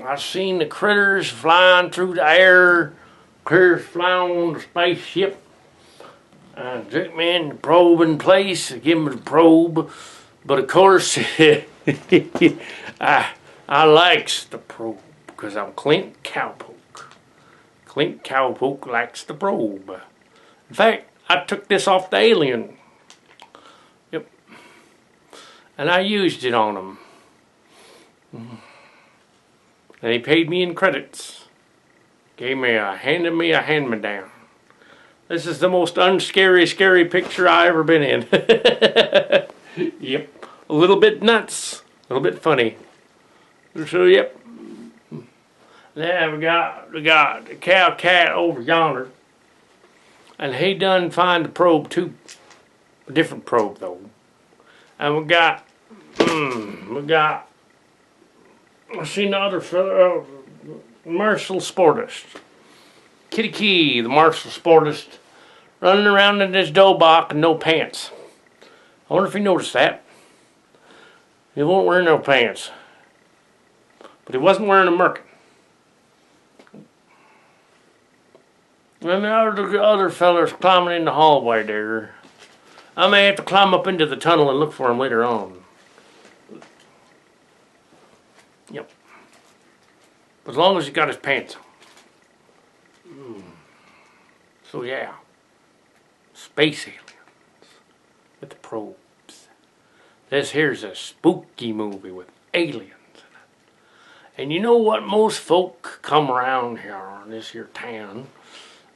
I seen the critters flying through the air, critters flying on the spaceship. I took me in the probe in place, I give me the probe, but of course, I likes the probe because I'm Clint Cowpoke. Clint Cowpoke likes the probe. In fact, I took this off the alien. Yep. And I used it on him. And he paid me in credits. Handed me a hand-me-down. This is the most unscary, scary picture I ever been in. Yep. A little bit nuts. A little bit funny. So, yep. Then we got the cow cat over yonder. And he done find the probe too. A different probe though. And we got I seen the other fella, Marshall Sportist. Kitty Key, the Marshall Sportist, running around in this dough box and no pants. I wonder if he noticed that. He won't wear no pants. But he wasn't wearing a merkin. And the other feller's climbing in the hallway there. I may have to climb up into the tunnel and look for him later on. Yep. As long as he got his pants on. So yeah. Space aliens. With the probes. This here's a spooky movie with aliens in it. And you know what? Most folk come around here in this here town.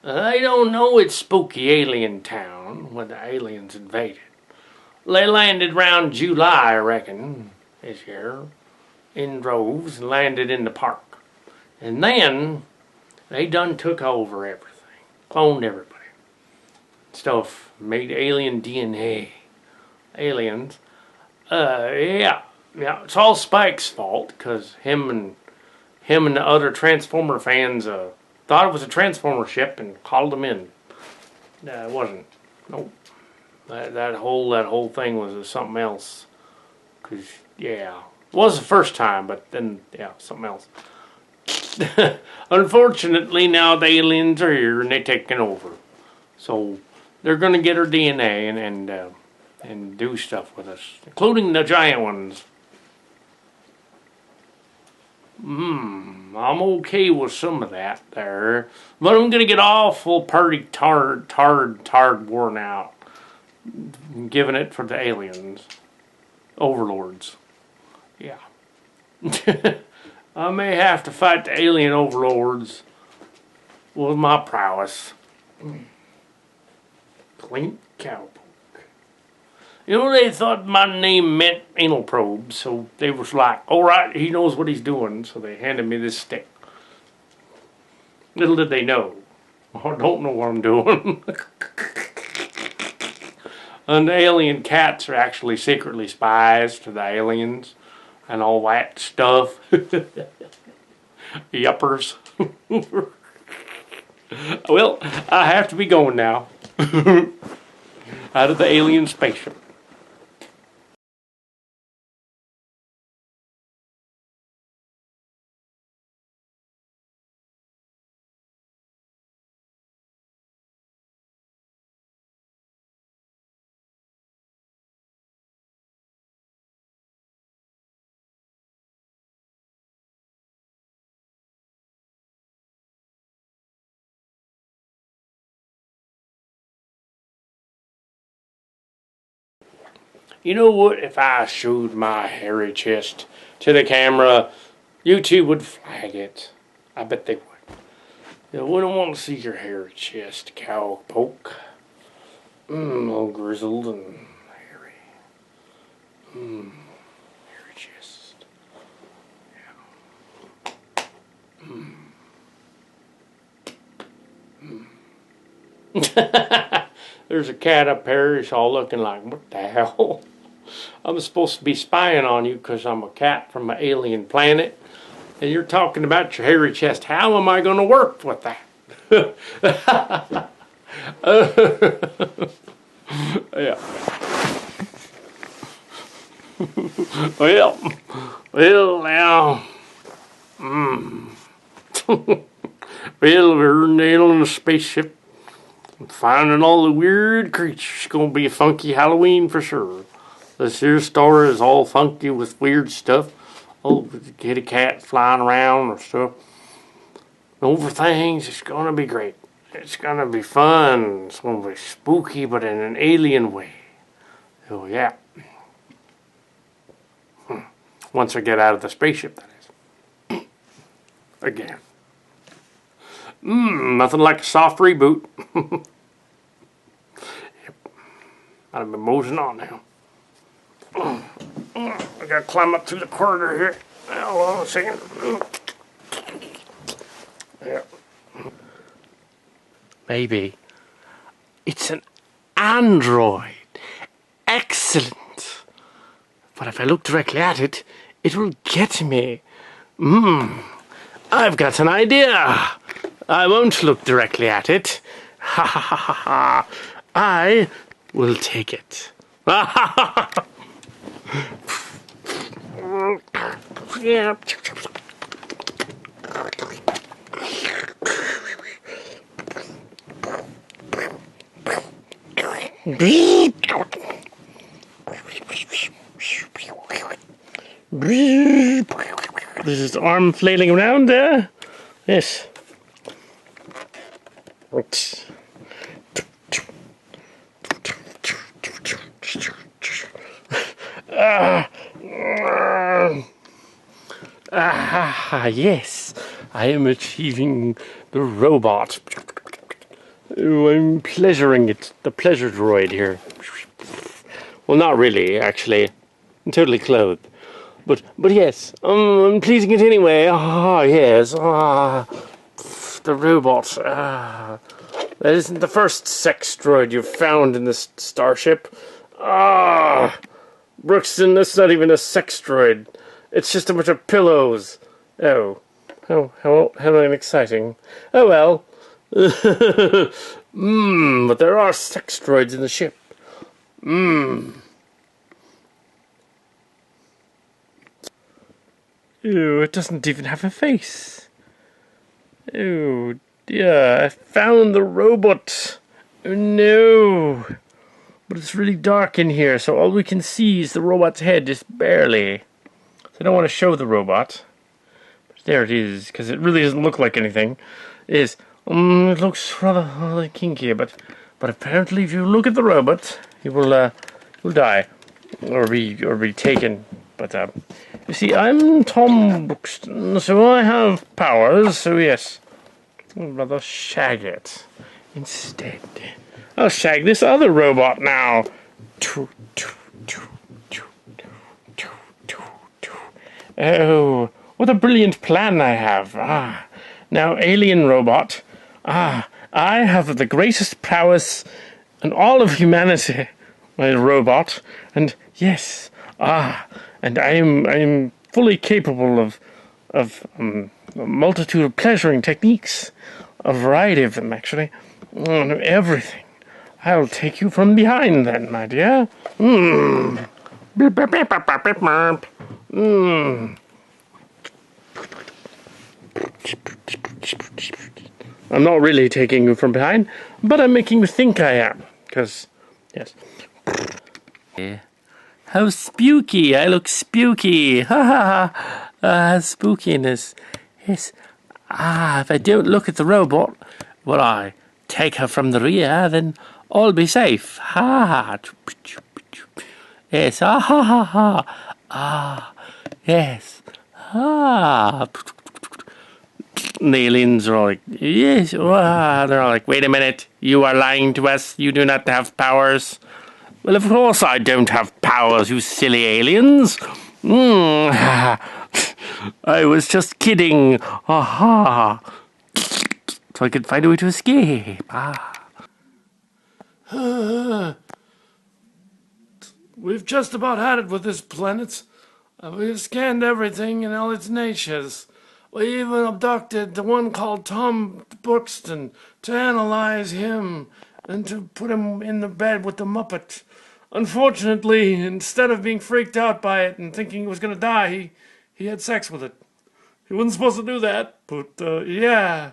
They don't know it's spooky alien town when the aliens invaded. They landed around July, I reckon, this year, in droves, and landed in the park. And then they done took over everything, cloned everybody. Stuff, made alien DNA. Aliens. Yeah, it's all Spike's fault, because him and the other Transformer fans thought it was a Transformer ship and called them in. It wasn't. Nope. That whole thing was something else. Cause yeah, it was the first time, but then yeah, something else. Unfortunately, now the aliens are here and they're taking over. So they're gonna get our DNA and do stuff with us, including the giant ones. I'm okay with some of that there, but I'm gonna get awful pretty tarred worn out, giving it for the aliens, overlords. Yeah. I may have to fight the alien overlords with my prowess. Clink Cowpoke. You know, they thought my name meant anal probe, so they was like, alright, he knows what he's doing, so they handed me this stick. Little did they know. I don't know what I'm doing. And the alien cats are actually secretly spies to the aliens and all that stuff. Yuppers. Well, I have to be going now. Out of the alien spaceship. You know what? If I showed my hairy chest to the camera, YouTube would flag it. I bet they would. They wouldn't want to see your hairy chest, cowpoke. All grizzled and hairy. Hairy chest. Yeah. There's a cat up there. It's all looking like, what the hell? I'm supposed to be spying on you because I'm a cat from an alien planet. And you're talking about your hairy chest. How am I going to work with that? Yeah. Well, now. Well, we're nailing a spaceship. Finding all the weird creatures. It's going to be a funky Halloween for sure. This here store is all funky with weird stuff. Oh, kitty cat flying around or stuff. Over things. It's going to be great. It's going to be fun. It's going to be spooky, but in an alien way. Oh, yeah. Once I get out of the spaceship, that is. Again. Nothing like a soft reboot. I've been moving on now. I gotta climb up through the corridor here. Hold on a second. Yeah. Maybe it's an android. Excellent. But if I look directly at it, it will get me. I've got an idea. I won't look directly at it. Ha ha ha ha ha. I will take it. Ha ha ha ha. This is the arm flailing around there. Yes. Yes, I am achieving the robot. Oh, I'm pleasuring it, the pleasure droid here. Well, not really, actually. I'm totally clothed. But yes, I'm pleasing it anyway. Yes. The robot. That isn't the first sex droid you've found in this starship. Brookston, that's not even a sex droid. It's just a bunch of pillows. Oh. How exciting. Oh well. But there are sex droids in the ship. Ew, it doesn't even have a face. Oh dear, I found the robot. Oh no. But it's really dark in here, so all we can see is the robot's head, just barely. So I don't want to show the robot. But there it is, because it really doesn't look like anything. It looks rather kinky, but apparently if you look at the robot, he will die. Or be taken. But you see, I'm Tom Buxton, so I have powers, so yes. I'd rather shag it instead. I'll shag this other robot now. Oh, what a brilliant plan I have. Now, alien robot. I have the greatest prowess in all of humanity, my robot. And yes, and I am fully capable of a multitude of pleasuring techniques, a variety of them actually, everything. I'll take you from behind then, my dear. I'm not really taking you from behind, but I'm making you think I am, because, yes. How spooky! I look spooky! Ha ha ha! Spookiness. Yes. If I don't look at the robot, will I take her from the rear, then all be safe. Ha! Yes. Ha ha ha! Yes. And the aliens are all like, yes. They're all like, wait a minute. You are lying to us. You do not have powers. Well, of course I don't have powers, you silly aliens. I was just kidding. So I could find a way to escape. We've just about had it with this planet. We've scanned everything in all its niches. We even abducted the one called Tom Buxton to analyze him and to put him in the bed with the Muppet. Unfortunately, instead of being freaked out by it and thinking he was going to die, he had sex with it. He wasn't supposed to do that, but yeah.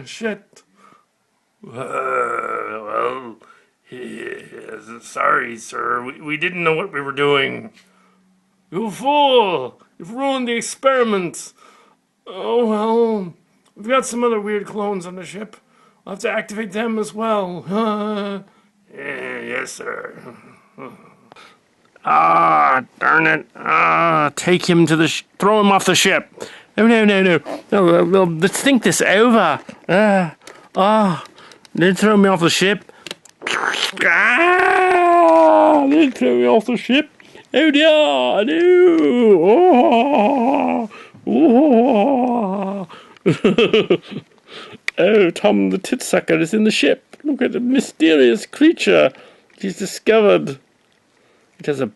Shit. Well, sorry, sir. We didn't know what we were doing. You fool! You've ruined the experiment. Oh well, we've got some other weird clones on the ship. I'll have to activate them as well. Yes, sir. Darn it. Take him to throw him off the ship. No. Let's think this over. Then throw me off the ship. Ah! They threw me off the ship. Oh dear! No! Oh! Oh! Oh, Tom the Titsucker is in the ship. Look at the mysterious creature he's discovered. It has a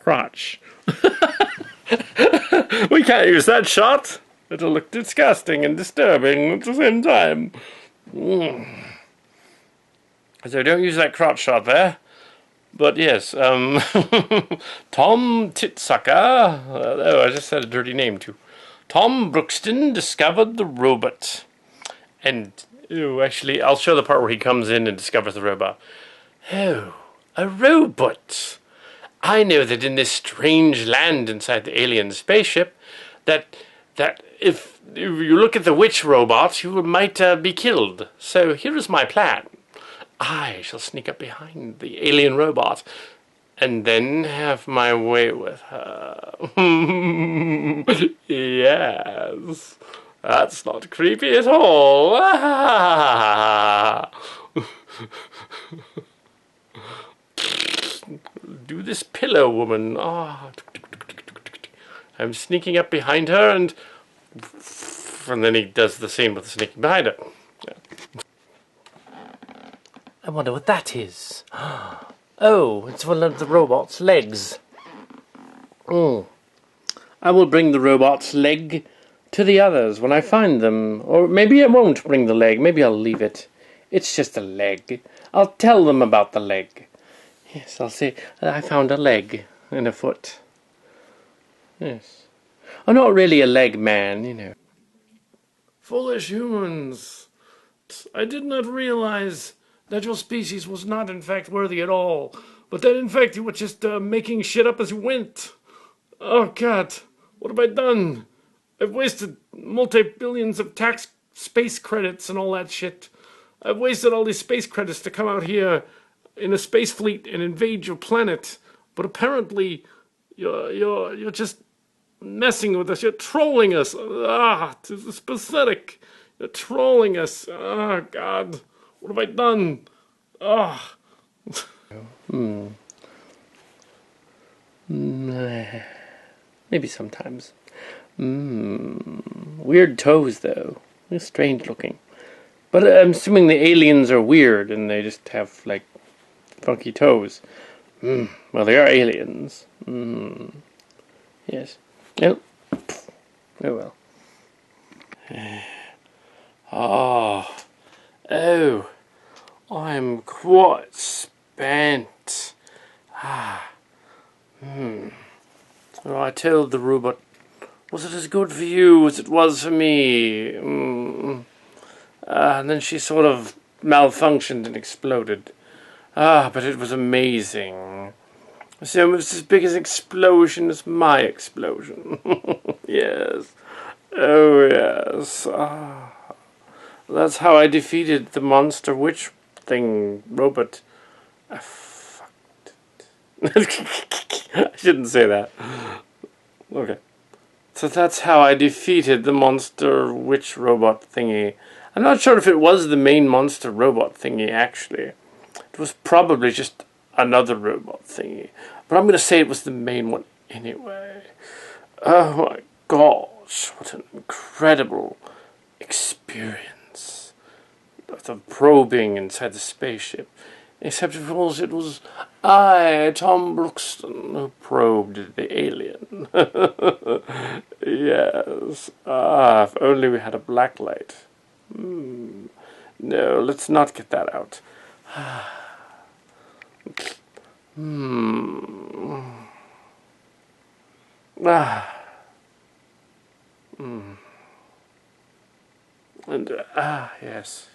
crotch. We can't use that shot. It'll look disgusting and disturbing at the same time. So don't use that crotch shot there. But yes, Tom Titsucker. Oh, I just said a dirty name too. Tom Brookston discovered the robot. And, actually, I'll show the part where he comes in and discovers the robot. Oh, a robot. I know that in this strange land inside the alien spaceship, that if you look at the witch robot, you might be killed. So here is my plan. I shall sneak up behind the alien robot and then have my way with her. Yes, that's not creepy at all. Do this pillow, woman. I'm sneaking up behind her, and then he does the scene with the sneaking behind her. Yeah. I wonder what that is. Oh, it's one of the robot's legs. I will bring the robot's leg to the others when I find them. Or maybe I won't bring the leg. Maybe I'll leave it. It's just a leg. I'll tell them about the leg. Yes, I'll say, I found a leg and a foot. Yes. I'm not really a leg man, you know. Foolish humans. I did not realize that your species was not in fact worthy at all, but that in fact you were just making shit up as you went. Oh God, what have I done? I've wasted multi-billions of tax space credits and all that shit. I've wasted all these space credits to come out here in a space fleet and invade your planet, but apparently you're just messing with us. You're trolling us. It's pathetic. You're trolling us. Oh God, what have I done? Maybe sometimes. Weird toes, though. They're strange looking. But I'm assuming the aliens are weird and they just have, like, funky toes. Well, they are aliens. Yes. Oh. Oh, well. Oh. I'm quite spent. Well, I told the robot, was it as good for you as it was for me? And then she sort of malfunctioned and exploded. But it was amazing. So it was as big as explosion as my explosion. Yes. Oh, yes. That's how I defeated the monster witch thing robot. I fucked it. I shouldn't say that. Okay. So that's how I defeated the monster witch robot thingy. I'm not sure if it was the main monster robot thingy, actually. It was probably just another robot thingy. But I'm going to say it was the main one anyway. Oh my gosh, what an incredible experience of probing inside the spaceship. Except of course it was I, Tom Brookston, who probed the alien. Yes. If only we had a black light. No, let's not get that out. And, yes.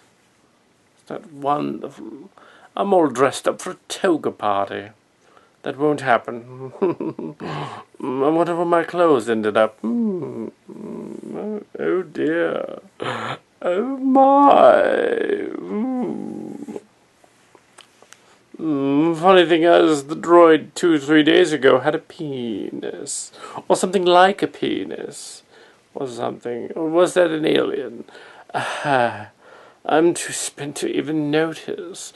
Is that wonderful? I'm all dressed up for a toga party. That won't happen. I wonder where my clothes ended up. Oh dear. Oh my. Funny thing is, the droid 2 or 3 days ago had a penis. Or something like a penis. Or something. Or was that an alien? I'm too spent to even notice.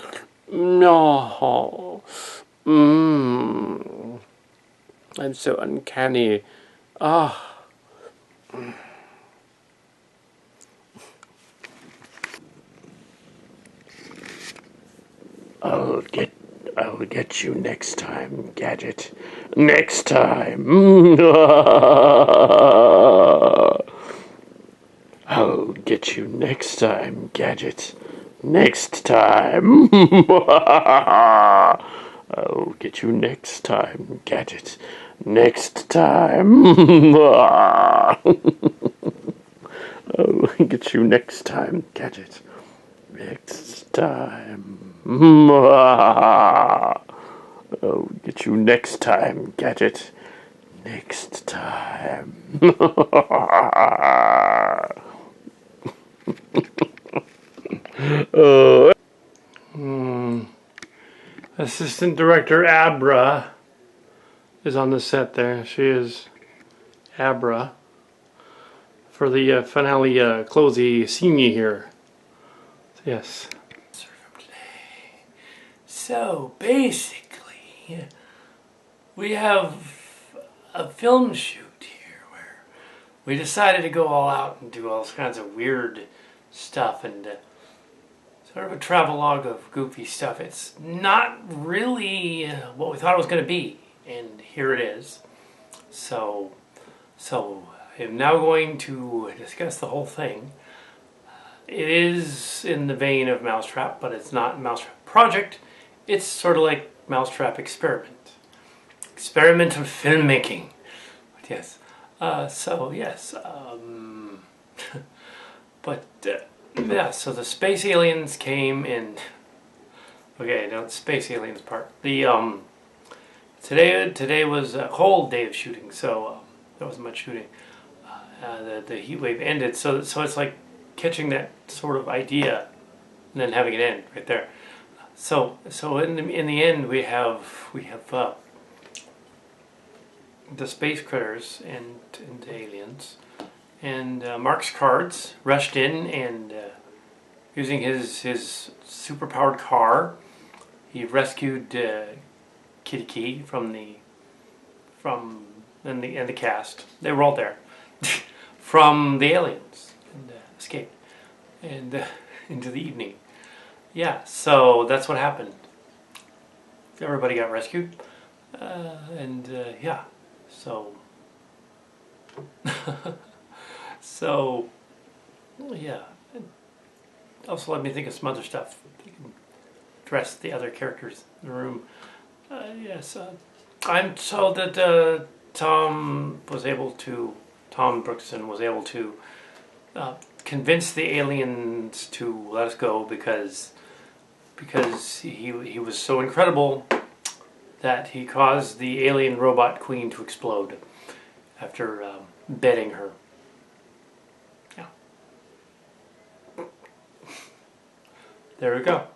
No. Mmm. I'm so uncanny. Ah. I'll get you next time, Gadget. Next time. I'll get you next time, Gadget. Next time. I'll get you next time, Gadget. Next time. I'll get you next time, Gadget. Next time. I'll get you next time, Gadget. Next time. Assistant Director Abra is on the set there. She is Abra for the finale closey scene here. Yes. So basically, we have a film shoot here where we decided to go all out and do all kinds of weird stuff and sort of a travelogue of goofy stuff. It's not really what we thought it was going to be, and here it is. So I'm now going to discuss the whole thing. It is in the vein of Mousetrap, but it's not Mousetrap Project. It's sort of like Mousetrap Experiment. Experimental filmmaking. But yes. Yeah, so the space aliens came in. Okay, now the space aliens part. The today was a cold day of shooting, so there wasn't much shooting. The heat wave ended, so it's like catching that sort of idea and then having it end right there. So in the end we have the space critters and aliens, and Mark's cards rushed in and using his superpowered car, he rescued Kitty Key from the cast. They were all there from the aliens and escaped and into the evening. Yeah, so that's what happened. Everybody got rescued, yeah, so yeah. Also, let me think of some other stuff. You can address the other characters in the room. Yes, I'm told that Tom Brookson was able to convince the aliens to let us go because he was so incredible that he caused the alien robot queen to explode after bedding her. Yeah. There we go.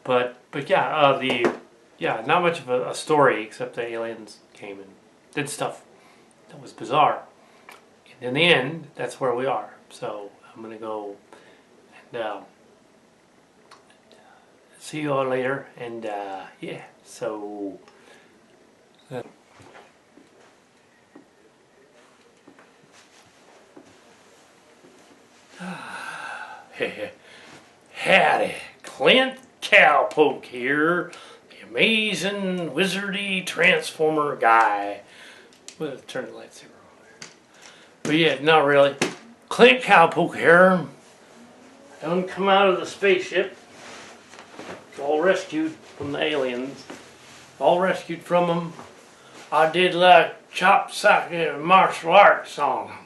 but yeah, not much of a story except the aliens came and did stuff that was bizarre. And in the end, that's where we are. So I'm gonna go and see you all later. And yeah, so. Howdy, Clint Cowpoke here, the amazing wizardy transformer guy. We'll turn the lightsaber on. But yeah, not really. Clint Cowpoke here. Done come out of the spaceship. All rescued from the aliens. All rescued from them. I did like chop socket martial arts on them.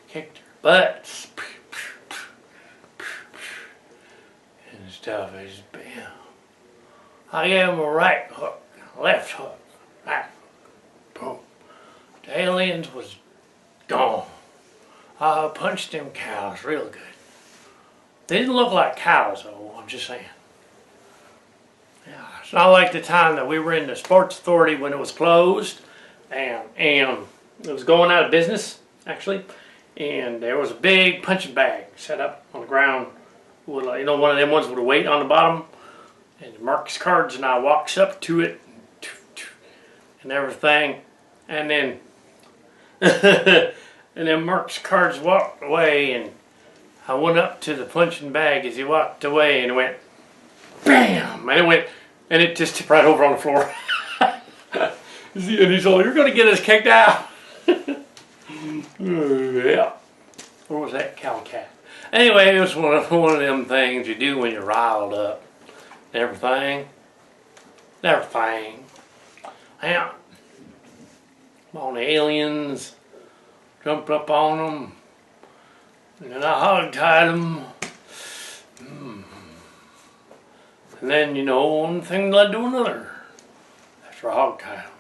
Kicked their butts. And stuff is bam. I gave him a right hook, left hook, right hook. Boom. The aliens was gone. I punched them cows real good. They didn't look like cows though, I'm just saying. Yeah, it's not like the time that we were in the Sports Authority when it was closed and it was going out of business actually, and there was a big punching bag set up on the ground with, you know, one of them ones with a weight on the bottom, and it marks cards, and I walks up to it and everything, and then and then Mark's cards walked away, and I went up to the punching bag as he walked away, and it went bam, and it just tipped right over on the floor. And he's all, "You're gonna get us kicked out." Yeah. Or was that cow cat? Anyway, it was one of them things you do when you're riled up. Everything. Yeah. On the aliens, jumped up on them, and then I hog-tied them. And then, you know, one thing led to another after I hog-tied them.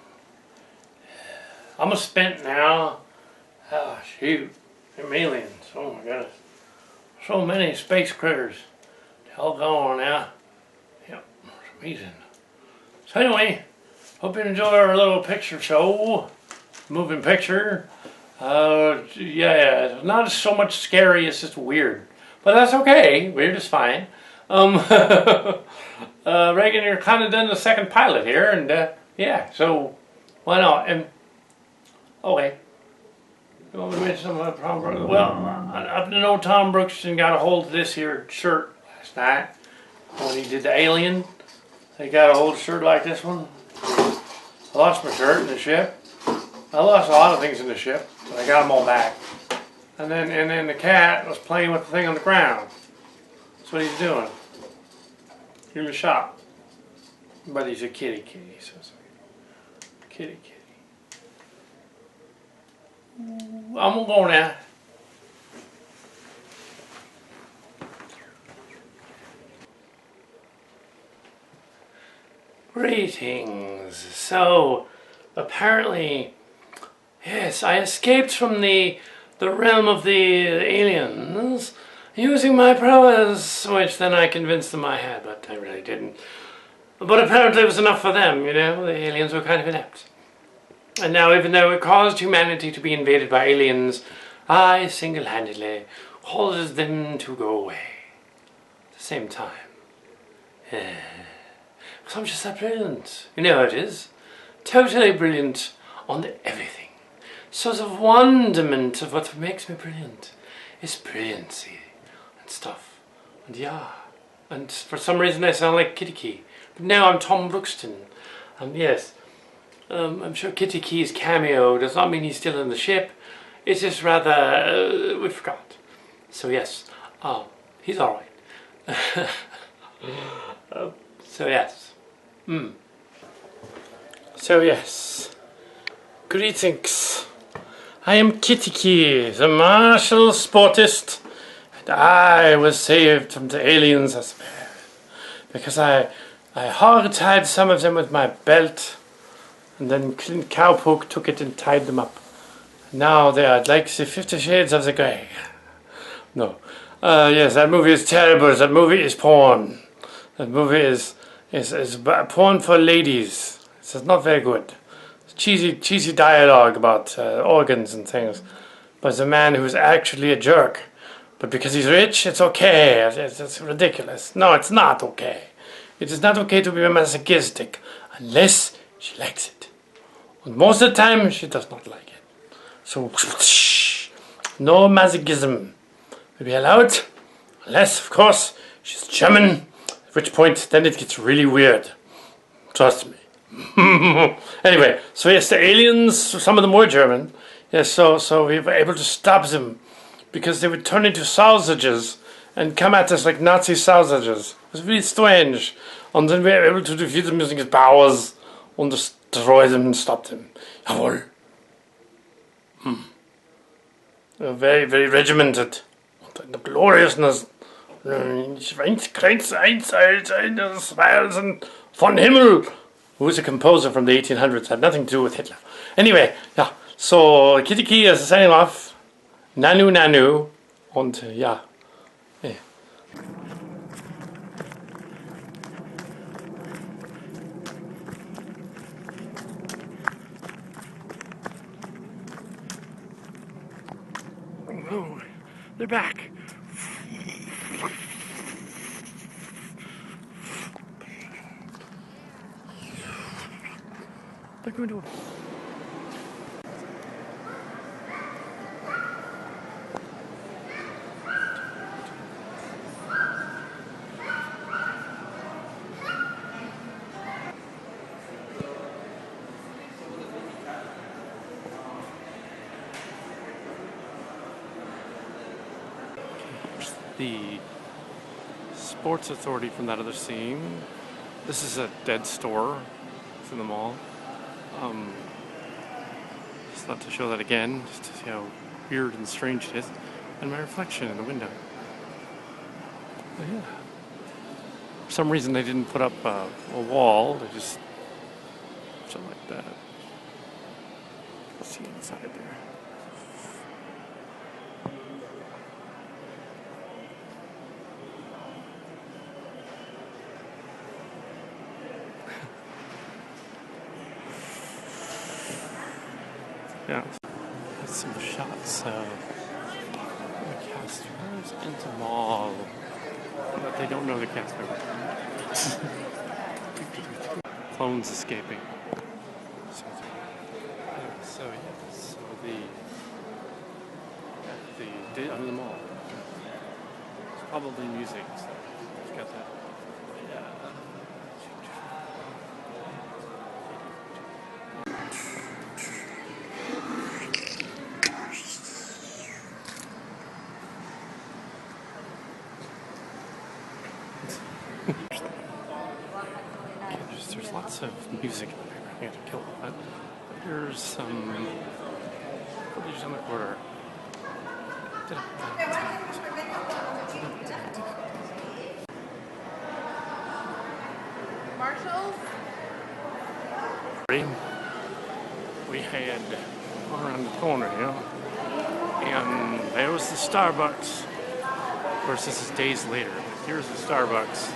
I'm a spent now. Oh, shoot. Them aliens. Oh, my goodness. So many space critters. They're all gone now. Yep, it's amazing. So anyway, hope you enjoy our little picture show. Moving picture. Yeah, it's not so much scary, it's just weird. But that's okay. Weird is fine. Reagan, you're kind of done the second pilot here, and yeah, so why not? And okay. You want me to mention something about Tom Brooks? Well, I know Tom Brooks got a hold of this here shirt last night when he did the Alien. He got a hold of a shirt like this one. I lost my shirt in the ship. I lost a lot of things in the ship, but I got them all back. And then the cat was playing with the thing on the ground. That's what he's doing. He's in the shop. But he's a kitty. So kitty. I'm gonna go now. Greetings. So, apparently, yes, I escaped from the realm of the aliens using my prowess, which then I convinced them I had, but I really didn't. But apparently it was enough for them, you know, the aliens were kind of inept. And now, even though it caused humanity to be invaded by aliens, I single-handedly caused them to go away. At the same time. Because I'm just that brilliant. You know how it is. Totally brilliant on everything. Sort of wonderment of what makes me brilliant is brilliancy and stuff. And yeah. And for some reason I sound like Kitty Key. But now I'm Tom Brookston. And yes. I'm sure Kitty Key's cameo does not mean he's still in the ship. It's just rather, we forgot. So yes, he's alright. So yes. So yes. Greetings. I am Kitty Key, the martial sportist, and I was saved from the aliens, I swear. Because I hog-tied some of them with my belt, and then Clint Cowpoke took it and tied them up. Now they are like the 50 Shades of the Grey. No. Yes, that movie is terrible. That movie is porn. That movie is porn for ladies. It's not very good. It's cheesy dialogue about organs and things. But the man who's actually a jerk. But because he's rich, it's okay. It's ridiculous. No, it's not okay. It is not okay to be masochistic unless she likes it. And most of the time, she does not like it. So, no masochism will be allowed, unless, of course, she's German, at which point, then it gets really weird. Trust me. Anyway, so yes, the aliens, some of them were German. Yes, so we were able to stop them, because they would turn into sausages and come at us like Nazi sausages. It was really strange. And then we were able to defeat them using his powers and destroy them and stop them. Jawohl. Very, very regimented. And the gloriousness. Smiles and von Himmel. Who was a composer from the 1800s. Had nothing to do with Hitler. Anyway, yeah. So, Kitty Key is signing off. Nanu. Und ja. Oh, they're back. Come on. The Sports Authority from that other scene. This is a dead store. It's in the mall. Just not to show that again, just to see how weird and strange it is. And my reflection in the window. But yeah. For some reason they didn't put up a wall. They just something like that. Let's see inside there. Yeah, that's some shots of the cast members into mall, but they don't know the cast members. Clones escaping. So I'm in the mall. It's probably music, so you've got that. Yeah. There's lots of music in there. I had to kill that. But here's some footage on the corner. Marshalls? We had gone around the corner here, and there was the Starbucks. Of course, this is days later. Here's the Starbucks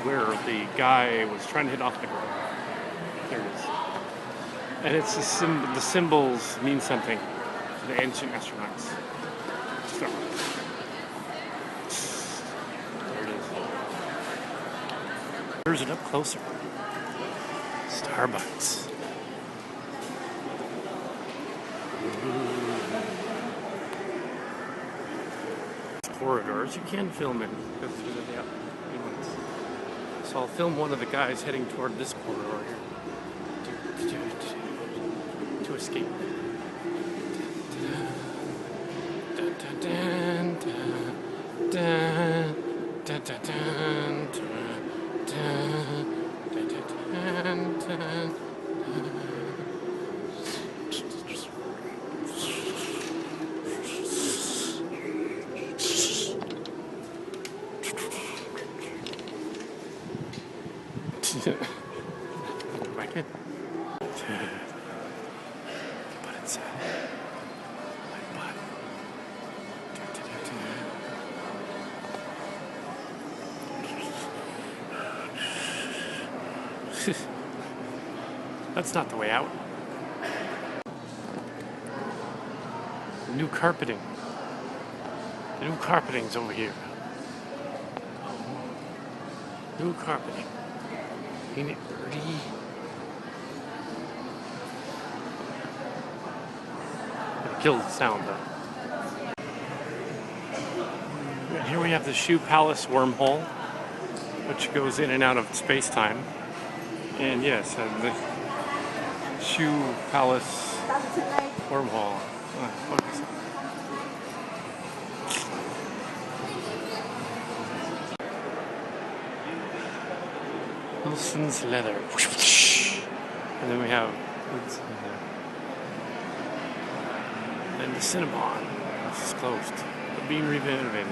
where the guy was trying to hit off the girl. There it is. And it's the symbols mean something to the ancient astronauts. Starbucks. There it is. Here's it up closer. Starbucks. Corridors you can film in because these are the new ones. So I'll film one of the guys heading toward this corridor here to escape. Back in. But inside. My butt. That's not the way out. The new carpeting. The new carpeting's over here. New carpeting. Ain't it pretty? It killed the sound though. And here we have the Shoe Palace wormhole, which goes in and out of space-time. And yes, and the Shoe Palace wormhole. Focus. Wilson's leather. And then we have and the Cinnabon. This is closed. But being renovated.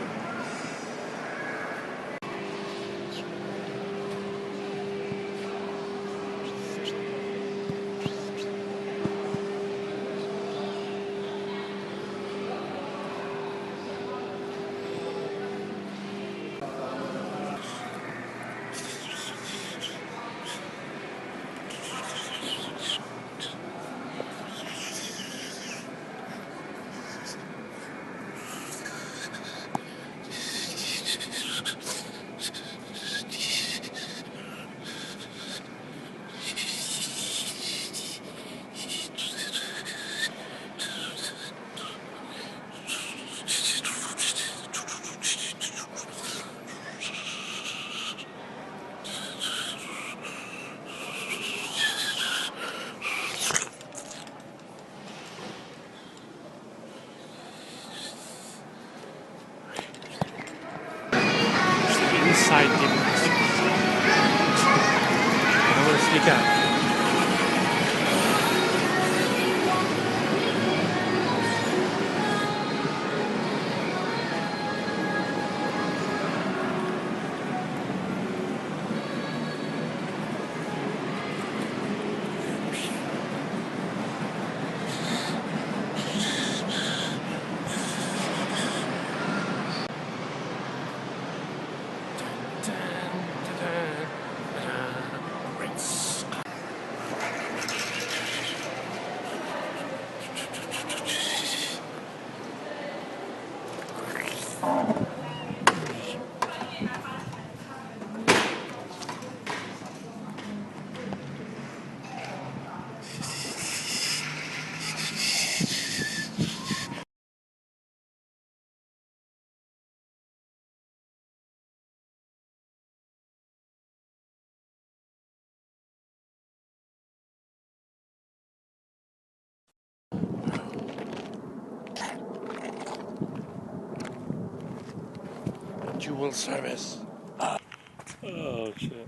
will service. Oh, shit.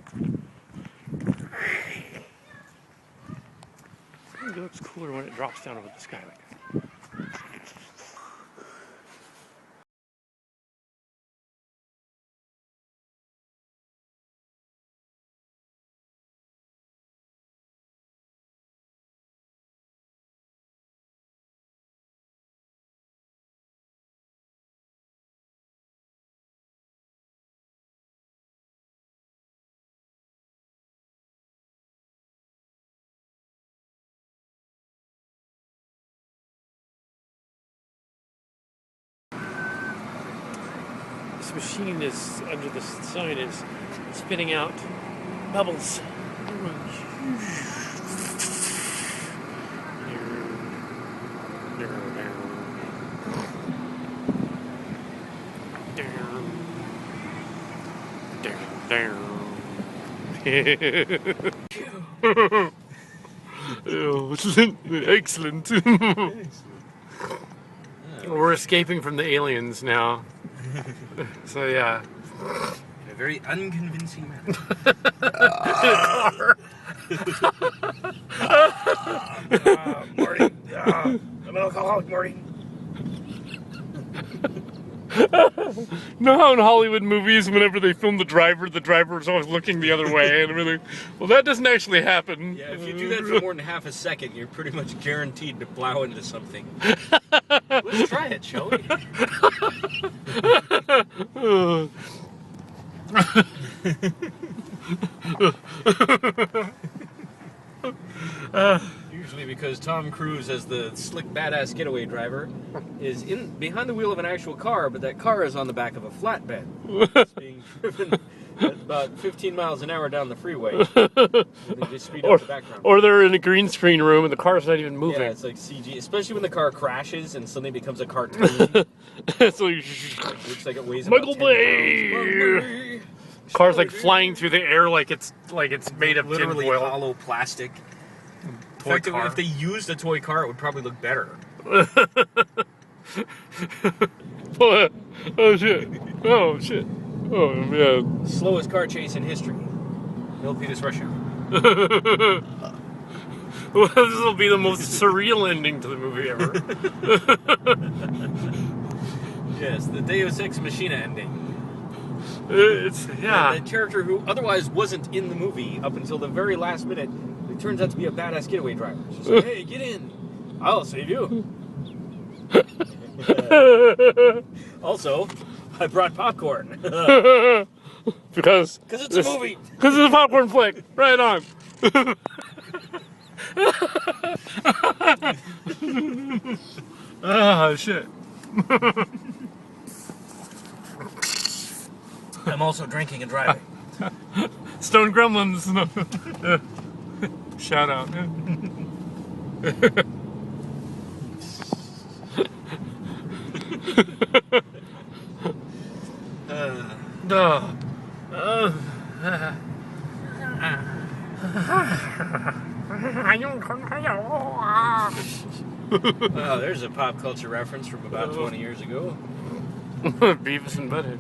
It looks cooler when it drops down over the sky like that. This machine is, under the sign, is spitting out bubbles. Oh, excellent. We're escaping from the aliens now. So yeah. In a very unconvincing manner. Marty. I'm an alcoholic, Marty. No, in Hollywood movies, whenever they film the driver is always looking the other way and everything. Well, that doesn't actually happen. Yeah, if you do that for more than half a second, you're pretty much guaranteed to plow into something. Let's try it, shall we? Usually because Tom Cruise, as the slick badass getaway driver, is behind the wheel of an actual car, but that car is on the back of a flatbed. It's being driven at about 15 miles an hour down the freeway. They just speed up the background. Or they're in a green screen room and the car's not even moving. Yeah, it's like CG, especially when the car crashes and suddenly becomes a cartoon. So it looks like it weighs Michael about 10 Bay! pounds. Car's like flying through the air like it's made of Literally tinfoil. hollow plastic. Toy In fact, car. if they used a toy car, it would probably look better. Oh shit! Oh shit! Oh man! Slowest car chase in history. Milpitas Rush Hour. Well, this will be the most surreal ending to the movie ever. Yes, the Deus Ex Machina ending. It's yeah. The character who otherwise wasn't in the movie up until the very last minute, it turns out to be a badass getaway driver. She's like, hey, get in. I'll save you. Also, I brought popcorn. Because it's a movie. Because it's a popcorn flick. Right on. Oh shit. I'm also drinking and driving. Stone Gremlins. Shout out. Oh, there's a pop culture reference from about 20 years ago. Beavis and Butthead.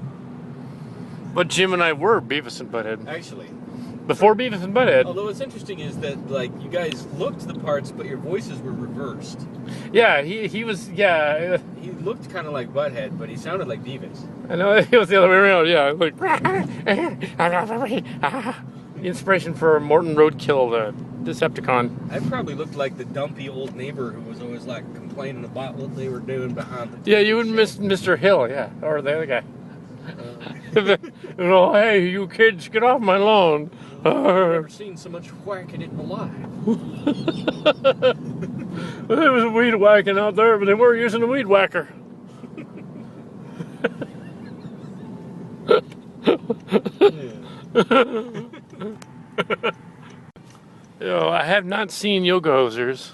But Jim and I were Beavis and Butthead. Actually. Before Beavis and Butthead. Although what's interesting is that, like, you guys looked the parts, but your voices were reversed. Yeah, he was, yeah. He looked kind of like Butthead, but he sounded like Beavis. I know, it was the other way around, yeah. Like, inspiration for Morton Roadkill, the Decepticon. I probably looked like the dumpy old neighbor who was always, like, complaining about what they were doing behind the Yeah, you would miss Mr. Hill, yeah, or the other guy. Hey, you kids, get off my lawn. I've never seen so much whacking in my life. There was a weed whacking out there, but they were using a weed whacker. I have not seen Yoga Hosers.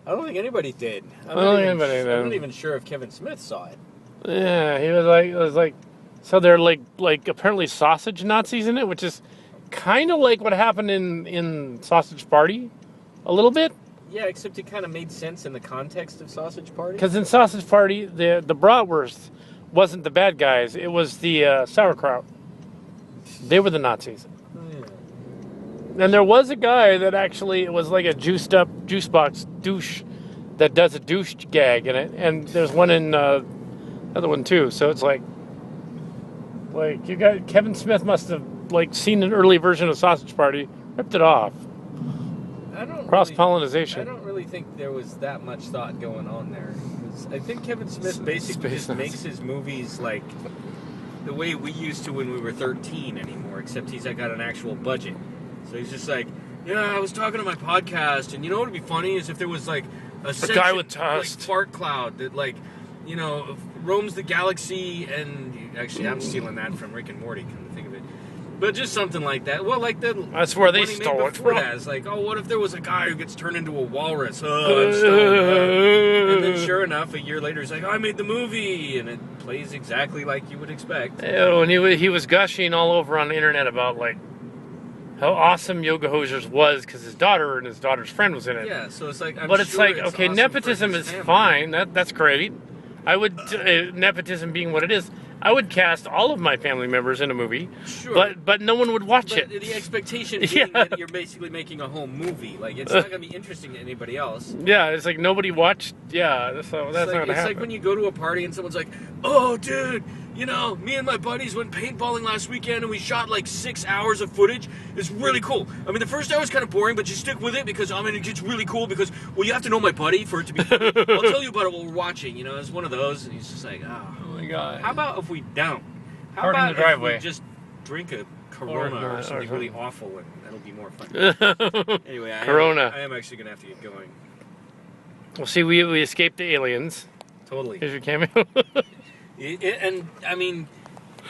I don't think anybody did. I don't think anybody did. I'm not even sure if Kevin Smith saw it. Yeah, he was like, so they're like apparently sausage Nazis in it, which is kind of like what happened in Sausage Party, a little bit. Yeah, except it kind of made sense in the context of Sausage Party. Because in Sausage Party, the bratwurst wasn't the bad guys. It was the sauerkraut. They were the Nazis. And there was a guy that actually was like a juiced up juice box douche that does a douche gag in it. And there's one in other one too. So it's like you got Kevin Smith must have like seen an early version of Sausage Party, ripped it off. Cross-pollination. I don't really think there was that much thought going on there. I think Kevin Smith basically just makes his movies like the way we used to when we were 13 anymore, except he's got an actual budget. So he's just like, yeah, I was talking to my podcast, and you know what would be funny is if there was like a guy with tusk, like fart cloud that roams the galaxy, and actually I'm stealing that from Rick and Morty, come to think of it. But just something like that. Well, like that's where they stole it from. It's like, oh, what if there was a guy who gets turned into a walrus? Oh, I'm stoned. And then sure enough, a year later, he's like, oh, I made the movie, and it plays exactly like you would expect. And he was gushing all over on the internet about like how awesome Yoga Hosers was because his daughter and his daughter's friend was in it. Yeah, so it's like, it's okay, awesome, nepotism is fine. That's great. I would nepotism being what it is. I would cast all of my family members in a movie, sure, but no one would watch it. The expectation being that you're basically making a home movie. Like, it's not going to be interesting to anybody else. Yeah, it's like nobody watched. Yeah, so that's not going to happen. It's like when you go to a party and someone's like, oh, dude, me and my buddies went paintballing last weekend and we shot like 6 hours of footage. It's really cool. I mean, the first hour was kind of boring, but you stick with it because, it gets really cool because, well, you have to know my buddy for it to be funny. I'll tell you about it while we're watching. It's one of those. And he's just like, oh my God. How about if we don't? How Park about in the driveway. if we just drink a Corona or something really awful, and that'll be more fun. Anyway, Corona. I am actually going to have to get going. Well, see, we escaped the aliens. Totally. Here's your cameo. And I mean,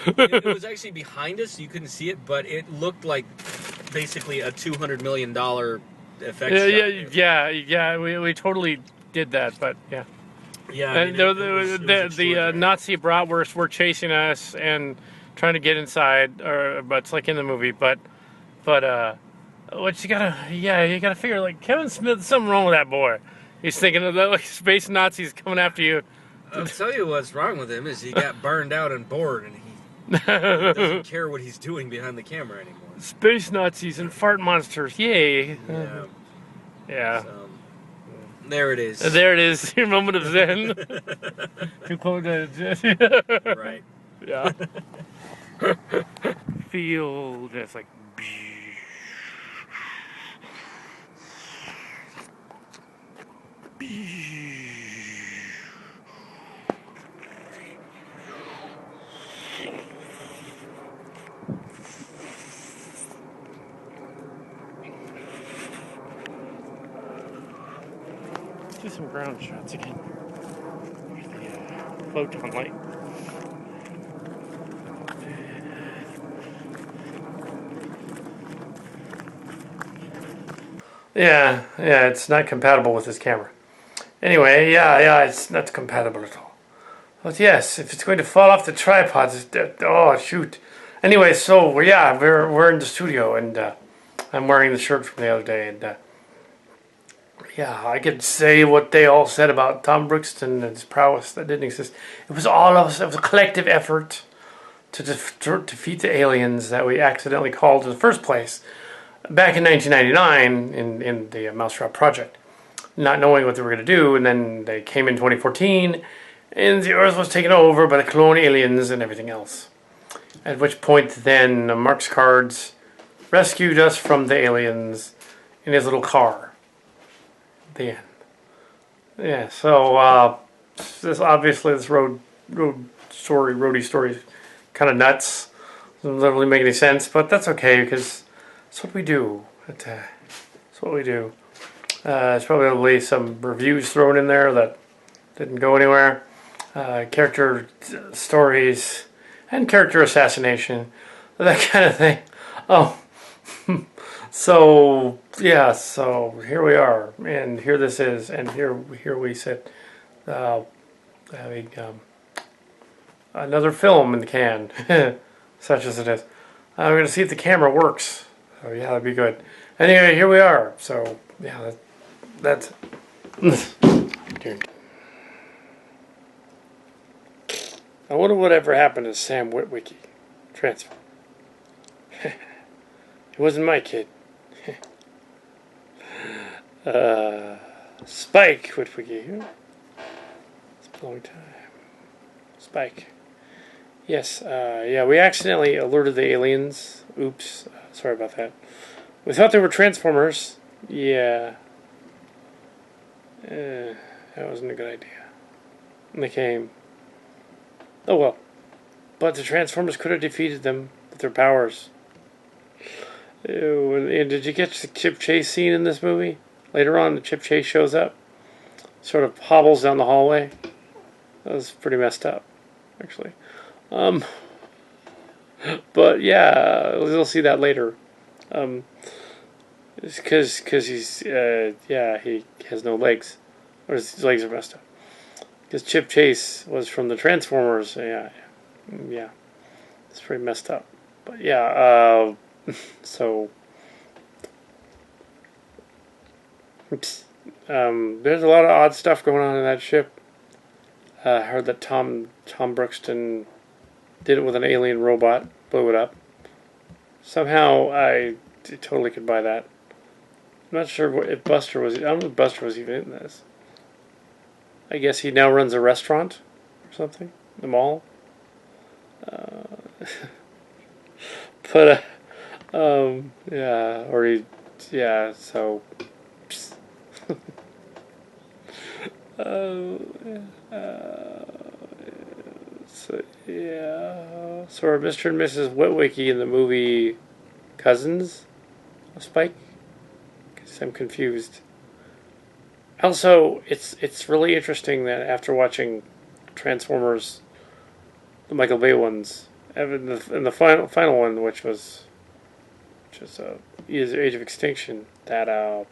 it was actually behind us, so you couldn't see it, but it looked like basically a $200 million effect shot. Yeah. We totally did that, but yeah. Yeah. And the Nazi bratwursts were chasing us and trying to get inside, but it's like in the movie. But what you gotta figure, like Kevin Smith, something wrong with that boy. He's thinking of like space Nazis coming after you. I'll tell you what's wrong with him is he got burned out and bored, and he doesn't care what he's doing behind the camera anymore. Space Nazis and fart monsters, yay! Yeah. So, there it is. There it is. Your moment of zen. To quote right. Yeah. Feel just like. Do some ground shots again. Here's the photon light. Yeah, it's not compatible with this camera. Anyway, yeah, it's not compatible at all. But yes, if it's going to fall off the tripod, oh shoot. Anyway, so we're in the studio, and I'm wearing the shirt from the other day, and yeah, I could say what they all said about Tom Brixton and his prowess that didn't exist. It was all of us. It was a collective effort to defeat the aliens that we accidentally called in the first place back in 1999 in the Mousetrap Project, not knowing what they were going to do, and then they came in 2014, and the Earth was taken over by the clone aliens and everything else. At which point, then Mark's Cards rescued us from the aliens in his little car. The end. Yeah, so this roadie story is kind of nuts. Doesn't really make any sense, but that's okay because that's what we do. That's what we do. There's probably some reviews thrown in there that didn't go anywhere. Character stories and character assassination, that kind of thing. Oh. So here we are, and here this is, and here we sit, having another film in the can, such as it is. I'm going to see if the camera works. So yeah, that'd be good. Anyway, here we are. So yeah, that's it. I wonder whatever happened to Sam Witwicky. Transform. It wasn't my kid. Spike Witwicky. It's been a long time. Spike. Yes, yeah, we accidentally alerted the aliens. Oops, sorry about that. We thought they were Transformers. Yeah. That wasn't a good idea. And they came. Oh well. But the Transformers could have defeated them with their powers. Ew, and did you catch the Chip Chase scene in this movie? Later on, the Chip Chase shows up. Sort of hobbles down the hallway. That was pretty messed up, actually. But yeah, we'll see that later. It's because he's, yeah, he has no legs. Or his legs are messed up. Because Chip Chase was from the Transformers. Yeah. It's pretty messed up. But yeah, so there's a lot of odd stuff going on in that ship. I heard that Tom Brookston did it with an alien robot, blew it up. Somehow I totally could buy that. I'm not sure if Buster was. I don't know if Buster was even in this. I guess he now runs a restaurant or something, the mall. But yeah, or he, yeah. So, so yeah. So are Mr. and Mrs. Witwicky in the movie Cousins of Spike? Because I'm confused. Also, it's really interesting that after watching Transformers, the Michael Bay ones, and the final one, which was Age of Extinction, that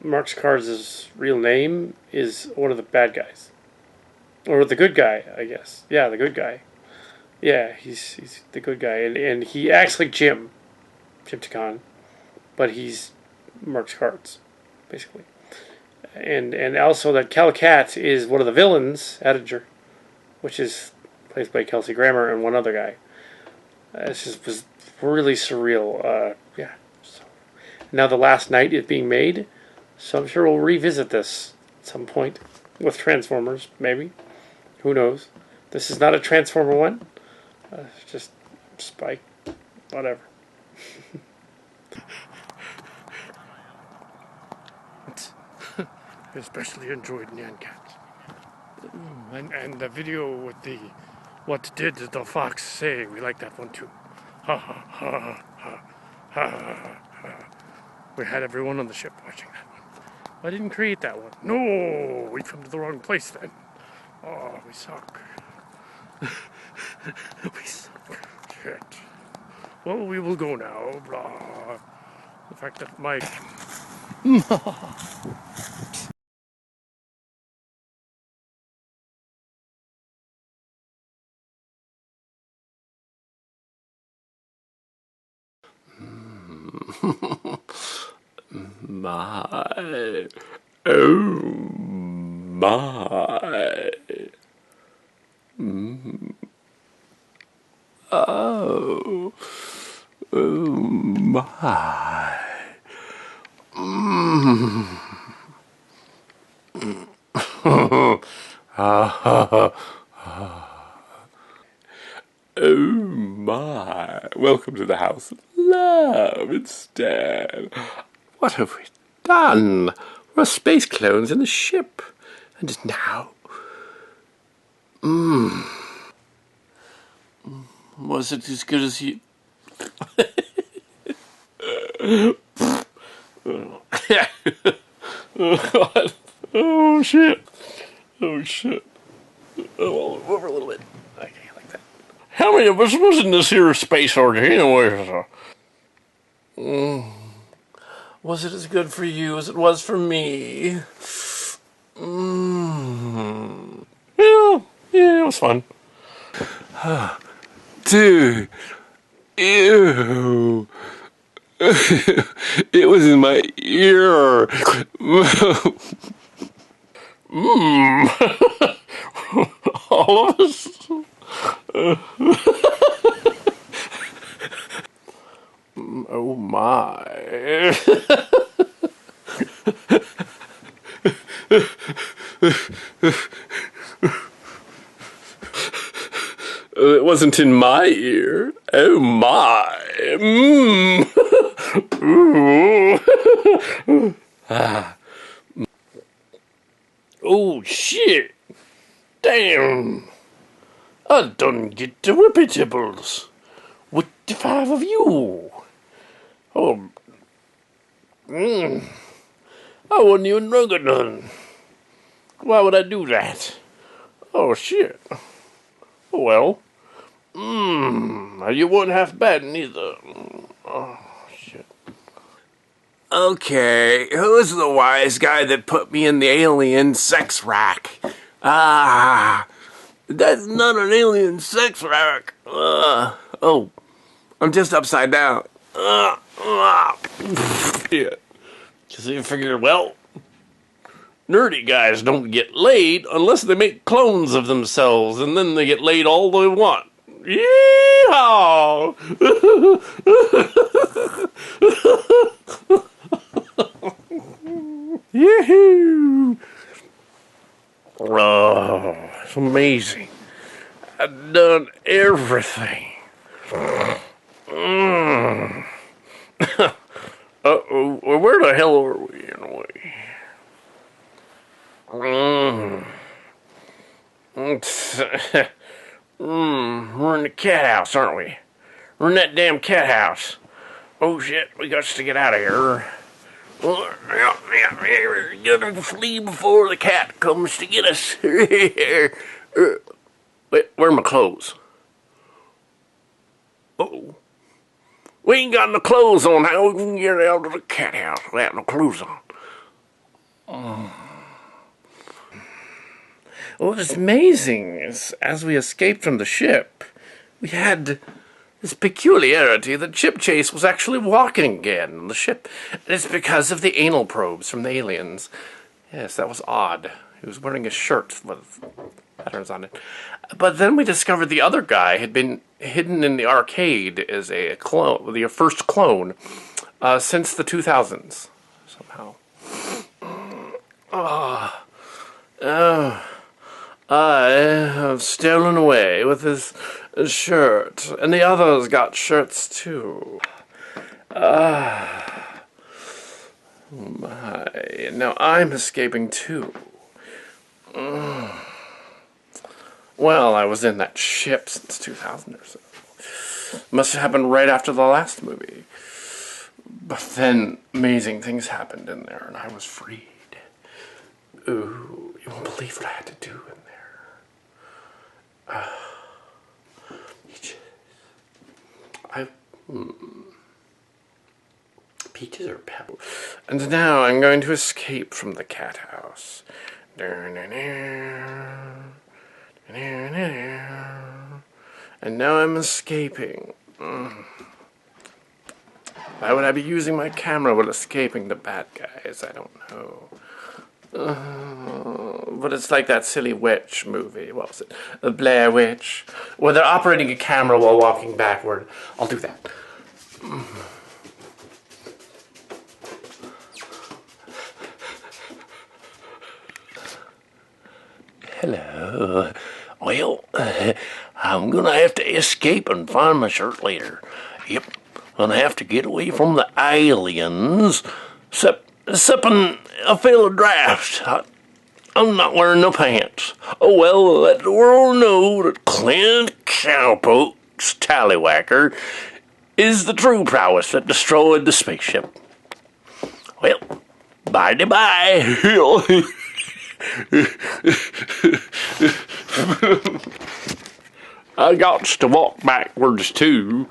Mark Skars's real name is one of the bad guys, or the good guy, I guess. Yeah, the good guy. Yeah, he's the good guy, and he acts like Jim Takan, but he's Mark Skars, basically. And also that Cal Cat is one of the villains, Edinger, which is played by Kelsey Grammer and one other guy. It just was really surreal. Yeah. So now the last night is being made, so I'm sure we'll revisit this at some point with Transformers, maybe. Who knows? This is not a Transformer one. It's just Spike. Whatever. Especially enjoyed Nyan Cat. And the video with the what did the fox say? We like that one too. Ha ha ha ha ha ha. We had everyone on the ship watching that one. I didn't create that one. No, we come to the wrong place then. Oh, we suck. We suck. Shit. Well, we will go now. Blah. The fact that my My, oh my, oh, oh my, oh my. Welcome to the house of love instead. What have we done? We're space clones in the ship. And now... Was it as good as you... Oh, God. Oh, shit. Oh, shit. Oh, over a little bit. Okay, like that. How many of us was in this here space order anyway? Was it as good for you as it was for me? Yeah, it was fun. Dude. Ew. It was in my ear. All of us? Oh my. It wasn't in my ear. Oh my. Ooh. Oh shit. Damn. I done get the whippetables. With the 5 of you. Oh. I wasn't even drunk or nothing. Why would I do that? Oh shit. Oh well. You weren't half bad neither. Oh shit. Okay, who's the wise guy that put me in the alien sex rack? That's not an alien sex rack. Oh, I'm just upside down. Yeah. Because they figured, well, nerdy guys don't get laid unless they make clones of themselves, and then they get laid all they want. Yeehaw! Yahoo! Oh, it's amazing. I've done everything. Uh-oh, well, where the hell are we anyway? We're in the cat house, aren't we? We're in that damn cat house. Oh shit, we got to get out of here. We're gonna flee before the cat comes to get us. Wait, where are my clothes? Uh-oh. We ain't got no clothes on. How we can get out of the cat house without no clothes on? What was amazing is, as we escaped from the ship, we had this peculiarity that Chip Chase was actually walking again on the ship. And it's because of the anal probes from the aliens. Yes, that was odd. He was wearing a shirt with patterns on it. But then we discovered the other guy had been hidden in the arcade as a clone, the first clone, since the 2000s, somehow. I have stolen away with his shirt, and the others got shirts too. My. Now I'm escaping too. Well, I was in that ship since 2000 or so. Must have happened right after the last movie. But then amazing things happened in there, and I was freed. Ooh, you won't believe what I had to do in there. Peaches or pebbles. And now I'm going to escape from the cat house. And now I'm escaping. Why would I be using my camera while escaping the bad guys? I don't know. But it's like that silly witch movie. What was it? The Blair Witch. Where they're operating a camera while walking backward. I'll do that. Hello. Well, I'm gonna have to escape and find my shirt later. Yep, gonna have to get away from the aliens. Sipping a failed draft. I'm not wearing no pants. Oh well, let the world know that Clint Cowpoke's Tallywhacker is the true prowess that destroyed the spaceship. Well, bye-bye. I got to walk backwards too.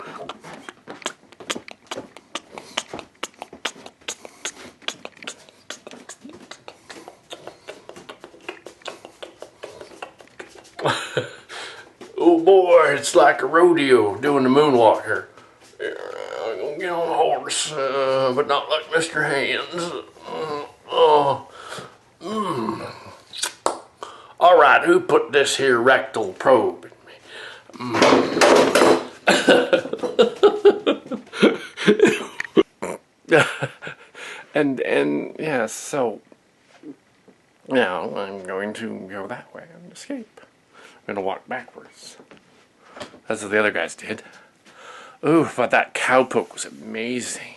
Oh boy, it's like a rodeo doing the moonwalker. I'm gonna get on a horse, but not like Mr. Hands. Alright. right, who put this here rectal probe in me? and yeah, so now I'm going to go that way and escape. I'm gonna walk backwards, as the other guys did. Ooh, but that cowpoke was amazing.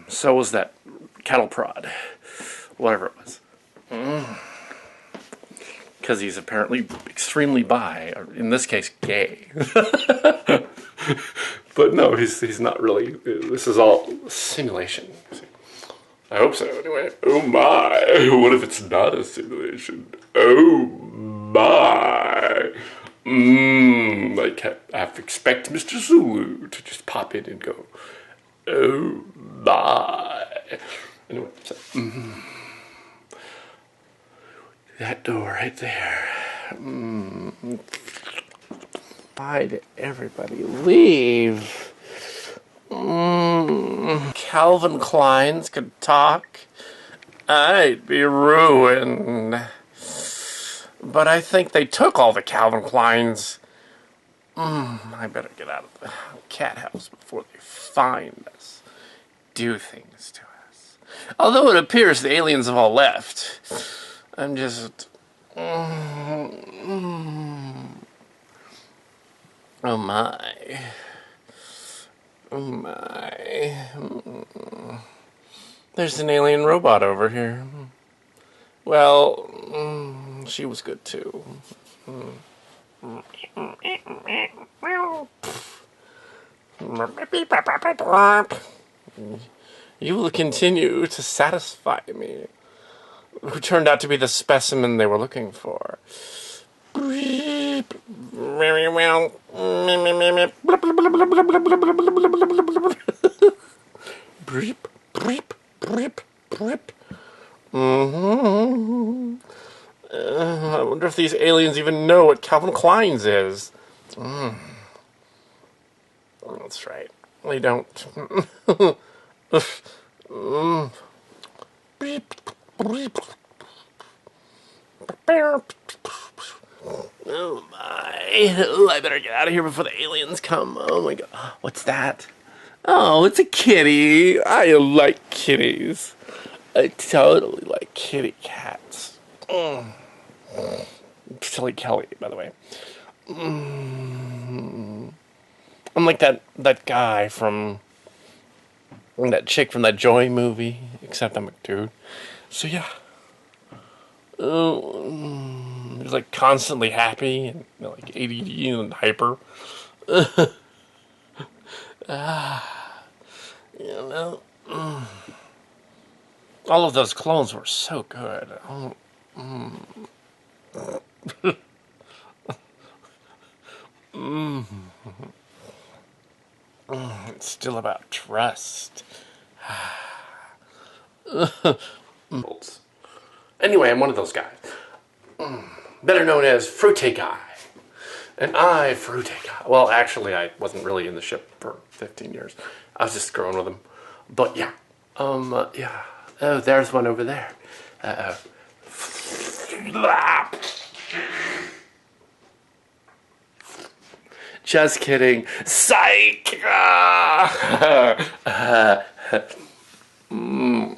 So was that cattle prod, whatever it was. Because he's apparently extremely bi, or in this case, gay. But no, he's not really. This is all simulation. I hope so, anyway. Oh my, what if it's not a simulation? Oh my. I expect Mr. Zulu to just pop in and go, oh my. Anyway, so, that door right there. Why did everybody leave? Calvin Klein's could talk. I'd be ruined. But I think they took all the Calvin Kleins. I better get out of the cat house before they find us. Do things to us. Although it appears the aliens have all left. I'm just... Oh my. Oh my. There's an alien robot over here. Well, she was good too. You will continue to satisfy me. Who turned out to be the specimen they were looking for. Very well. I wonder if these aliens even know what Calvin Klein's is. That's right. They don't. Oh my. Oh, I better get out of here before the aliens come. Oh my god. What's that? Oh, it's a kitty. I like kitties. I totally like kitty cats. Silly Kelly, by the way. I'm like that guy from that chick from that Joy movie, except I'm a dude. So yeah. He's like constantly happy and like ADD and hyper. All of those clones were so good. It's still about trust. Anyway, I'm one of those guys. Better known as Fruity Guy. And I, Fruity Guy. Well, actually, I wasn't really in the ship for 15 years. I was just growing with them. But yeah. Yeah. Oh, there's one over there. Uh-oh. Just kidding. Psych! Now I'm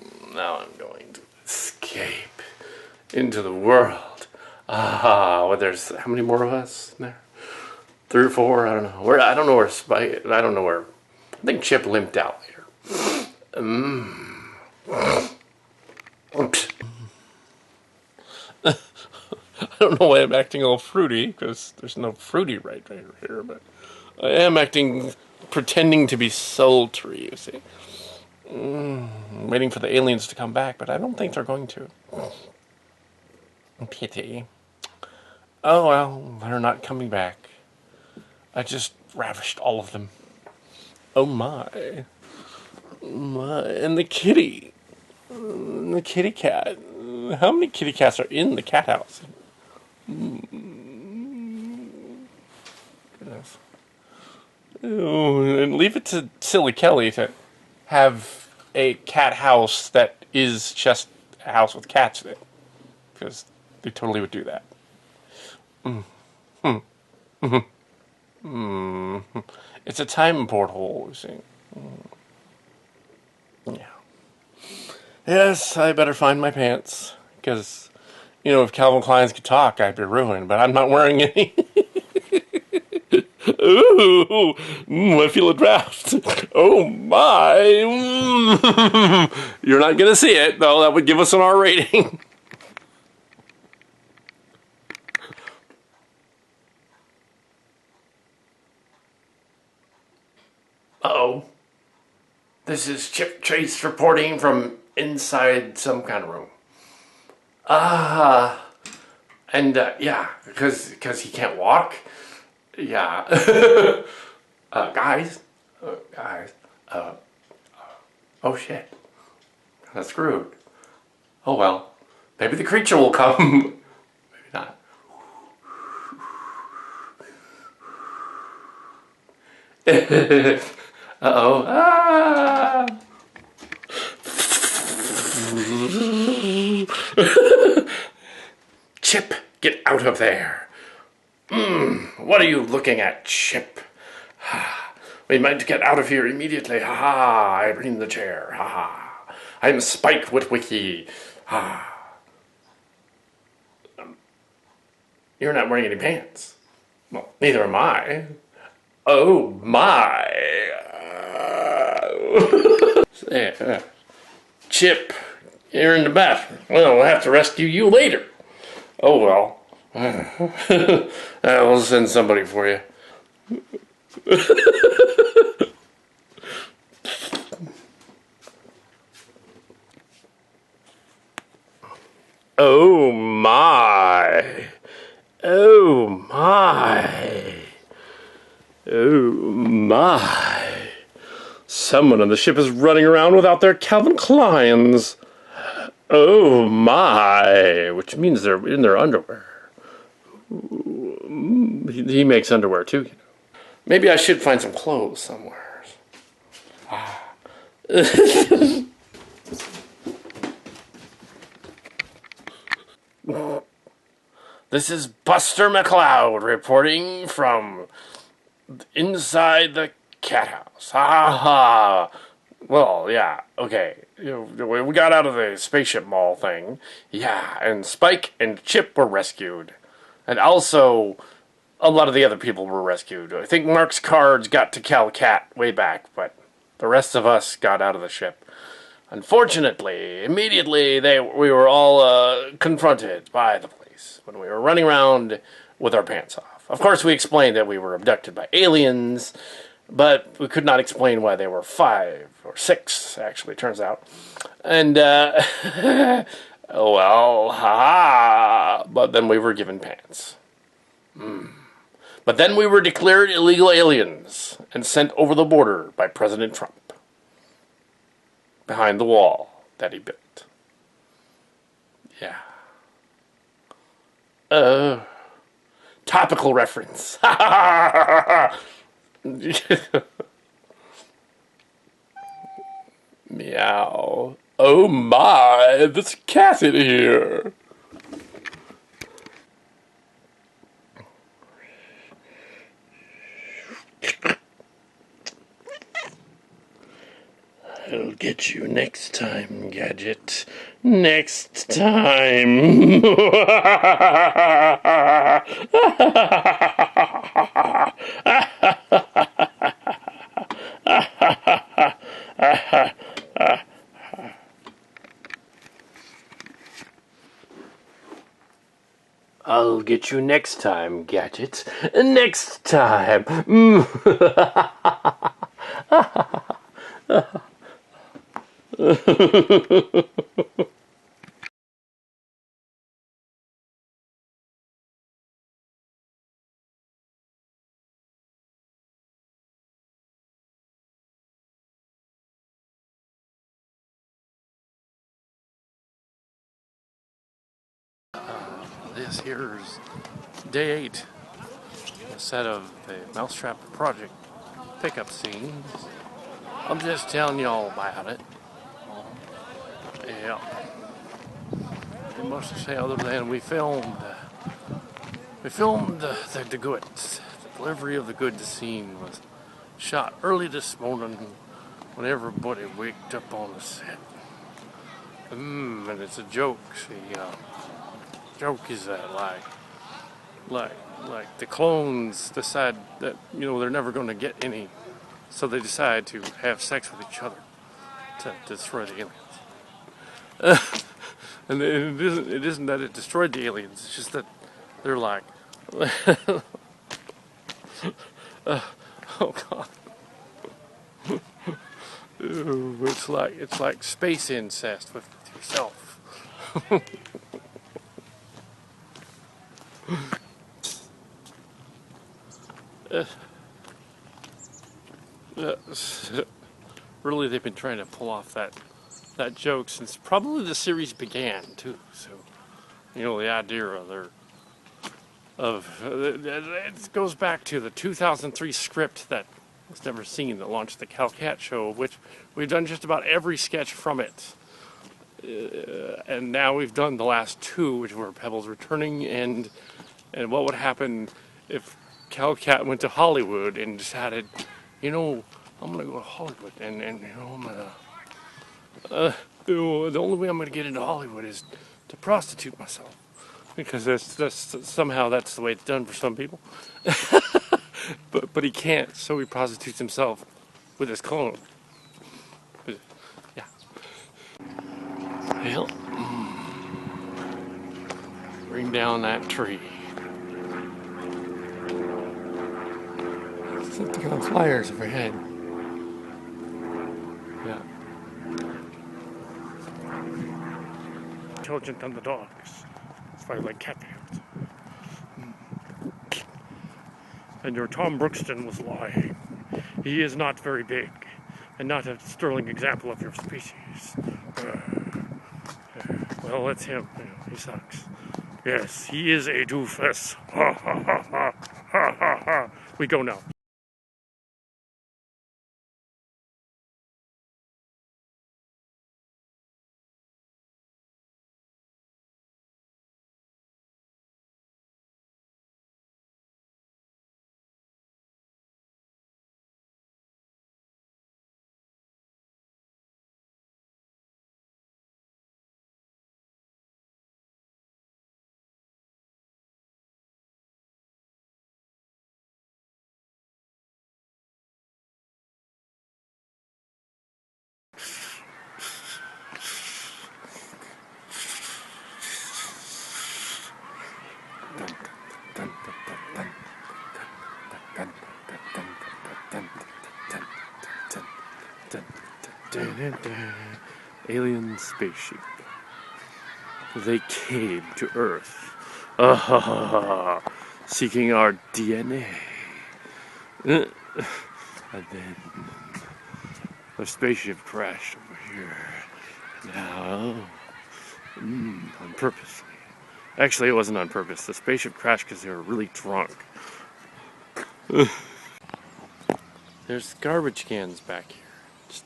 going to escape into the world. Well, there's how many more of us there? 3 or 4? I don't know. I don't know where Spike. I don't know where. I think Chip limped out later. I don't know why I'm acting all fruity, because there's no fruity right here, but I am pretending to be sultry, you see. I'm waiting for the aliens to come back, but I don't think they're going to. Pity. Oh well, they're not coming back. I just ravished all of them. Oh my. And the kitty. The kitty cat. How many kitty cats are in the cat house? Goodness. Oh, and leave it to Silly Kelly to have a cat house that is just a house with cats in it. Because They totally would do that. It's a time portal, you see. Yeah. Yes, I better find my pants. Because, you know, if Calvin Klein's could talk, I'd be ruined. But I'm not wearing any. Ooh, I feel a draft. Oh my. You're not going to see it, though. That would give us an R rating. Uh-oh. This is Chip Chase reporting from inside some kind of room. Yeah, because he can't walk. Yeah. Guys. Oh shit. That's screwed. Oh well. Maybe the creature will come. Maybe not. Uh-oh. Ah! Chip, get out of there. What are you looking at, Chip? We might get out of here immediately. Ha ha, I bring the chair. Ha ha. I'm Spike Witwicky. Ha. You're not wearing any pants. Well, neither am I. Oh my. Chip, you're in the bathroom. Well, we'll have to rescue you later. Oh well. We'll send somebody for you. Oh my. Oh my. Oh my. Someone on the ship is running around without their Calvin Kleins. Oh my. Which means they're in their underwear. He makes underwear too, you know. Maybe I should find some clothes somewhere. This is Buster McCloud reporting from inside the cat house. Ha ha. Well, yeah, okay. You know, we got out of the spaceship mall thing. Yeah, and Spike and Chip were rescued. And also, a lot of the other people were rescued. I think Mark's cards got to Cal-Cat way back, but the rest of us got out of the ship. Unfortunately, immediately we were all confronted by the police when we were running around with our pants off. Of course, we explained that we were abducted by aliens, but we could not explain why they were 5 or 6, actually, turns out. And, oh well, ha-ha, but then we were given pants. But then we were declared illegal aliens and sent over the border by President Trump. Behind the wall that he built. Yeah. Topical reference. Meow. Oh my, there's a cat in here. I'll get you next time, Gadget. Next time. I'll get you next time, Gadget. Next time. This here's day 8, a set of the Mousetrap Project pickup scenes. I'm just telling you all about it. Yeah. nothing much to say other than we filmed the goods. The delivery of the goods scene was shot early this morning when everybody waked up on the set. And it's a joke. See, joke is that like the clones decide that they're never going to get any, so they decide to have sex with each other to destroy the aliens. And it isn't that it destroyed the aliens. It's just that they're like, oh god, it's like space incest with yourself. Really, they've been trying to pull off that joke since probably the series began too. So, the idea it goes back to the 2003 script that was never seen that launched the Cat show, of which we've done just about every sketch from it. And now we've done the last two, which were Pebbles Returning and what would happen if Cat went to Hollywood and decided, I'm gonna go to Hollywood and I'm gonna the only way I'm gonna get into Hollywood is to prostitute myself, because that's somehow that's the way it's done for some people. but he can't, so he prostitutes himself with his clone. But, yeah. Well, bring down that tree. Look at the flyers overhead. Yeah. Intelligent underdogs. It's probably like cat parents. And your Tom Brookston was lying. He is not very big, and not a sterling example of your species. Well, that's him. He sucks. Yes, he is a doofus. Ha ha ha ha ha ha ha. We go now. Alien spaceship. They came to Earth, seeking our DNA. And then the spaceship crashed over here. Now, on purpose. Actually, it wasn't on purpose. The spaceship crashed because they were really drunk. There's garbage cans back here. Just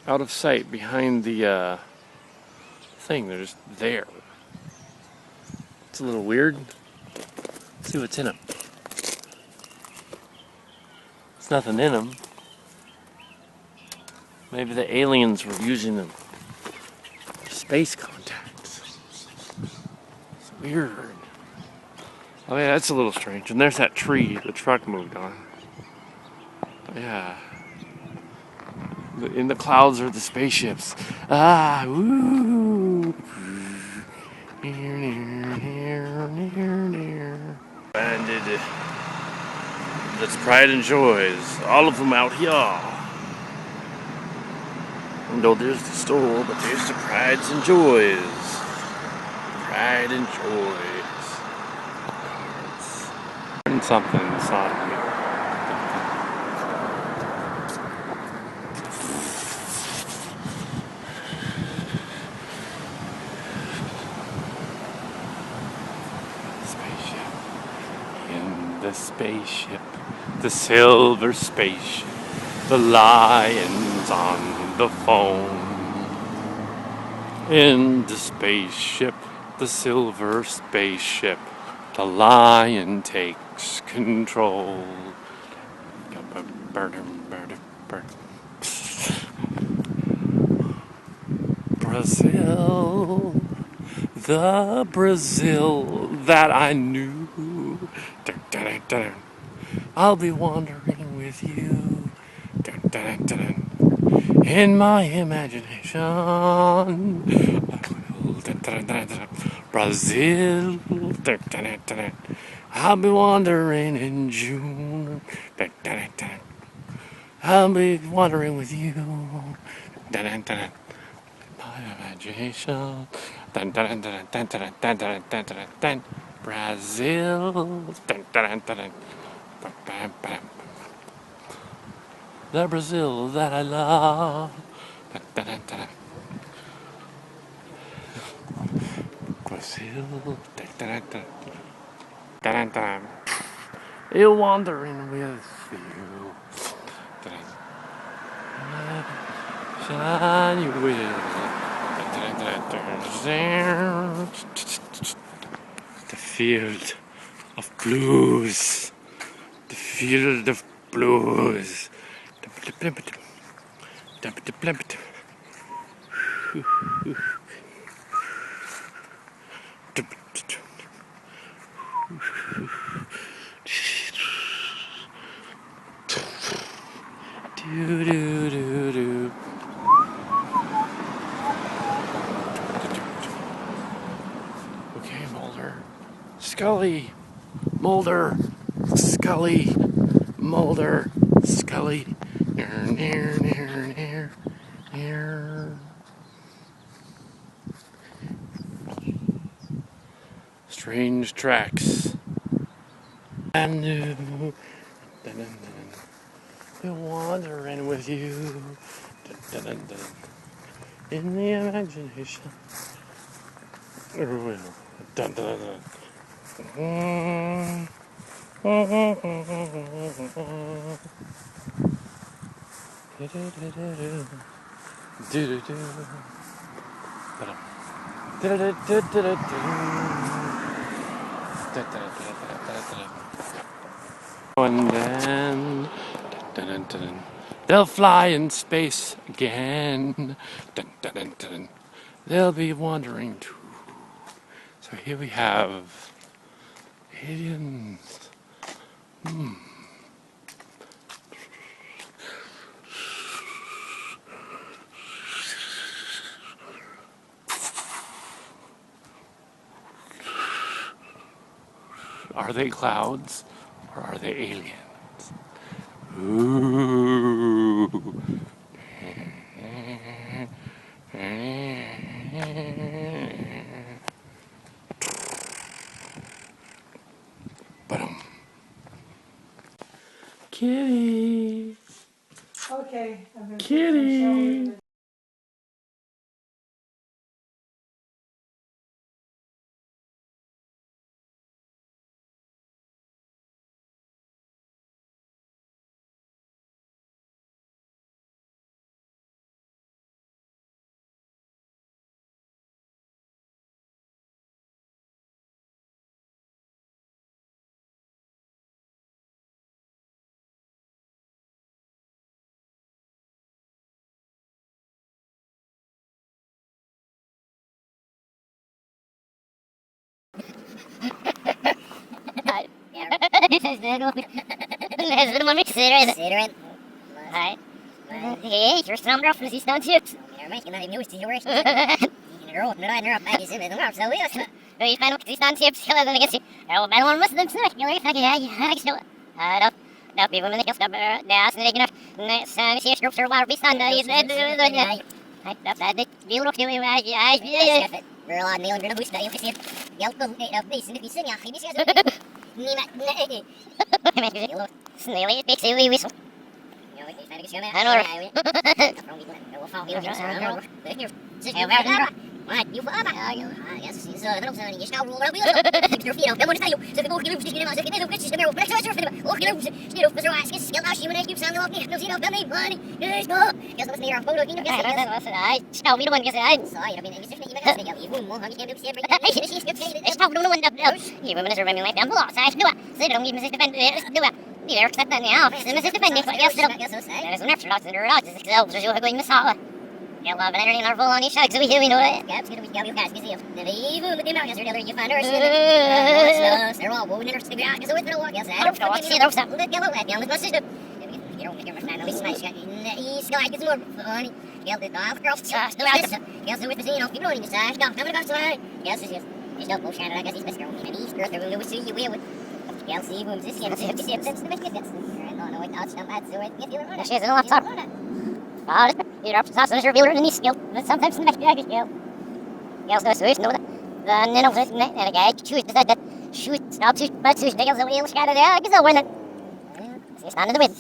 out of sight behind the thing. They're just there. It's a little weird. Let's see what's in them. There's nothing in them. Maybe the aliens were using them for space contacts. It's weird. Oh yeah, that's a little strange. And there's that tree the truck moved on. Yeah. In the clouds are the spaceships. Ah, woo! Banded. That's pride and joys. All of them out here. No, there's the store, but there's the prides and joys. Pride and joys. And something inside of me. The spaceship, the silver spaceship, the lions on the phone. In the spaceship, the silver spaceship. The lion takes control. Brazil, the Brazil that I knew. I'll be wandering with you in my imagination. I will. Brazil, I'll be wandering in June. I'll be wandering with you. My imagination. Brazil. The Brazil that I love. Brazil. You're wandering with you. Shine you will. The field of blues. The field of blues. Do do do do. Okay, Mulder. Scully. Mulder. Scully. Mulder. Scully. Near. Strange tracks. I'm new. Wandering with you. In the imagination. And then they'll fly in space again. They'll be wandering too. So here we have aliens. Are they clouds or are they aliens? Ooh. Kitty. Okay. Kitty. Hej. Hej, you're some rough as he's done chips. You're making that news to your race. You're old, and I'm up. I can see it. I'm so weird. He's kind of he's done chips. He'll have to get you. Oh, man, one must have snack. You're like, I still. No, people in the hills. That's not enough. Some serious groups are wild. Be stunned. That's that. Deal with you. We're on the under the boost. You can see it. Yelp them. Base in the piece. Yeah, he says it. Snaily, big silly whistle. I know. Right, you father. Yes, so the little son, you shall roll up your feet up. Come on, you. So go get him. So get him. Let's just go. Let's just go. Oh, get him. You know, Mr. Ice, skill out. You and you sound like no, you know, dummy, money. Yes, go. Yes, let's near a photo. You know, yes, I shall be the one. Yes, I saw you. I mean, it's just even as you won't want to get every. She's good. It's tough to know when the you remember Mr. Remy like down below. I do it. So don't give Mrs. Defend. Do it. You're accepting now. Mrs. Defend. Yes, there's an extra dogs in her dogs. It's so you're going to saw. Jag love energy in our full on each side, so we know that. Gaps, you guys can see the evil with the mountains, you find her. They're all woven in her stick out, because with the walk, yes, I don't know something that yellow at the end of the system. You don't make your man, it's nice, he's like it's more funny. Yes, the dog girls, yes, with the scene, people on the side, come to go side. Yes, he's no bullshit, I guess he's Mr. and he's girl, we will see you will. Yes, he moves this, yes, the biscuits. I don't know what else, that's the way to get you. She's in a laptop. You're up to toss and reveal any skill, but sometimes the next bag is skill. Yes, no switch, no, then no, and a guy choose that shoot, stop to, but to take the wheel shot of the egg is a winner. It's not in the wind.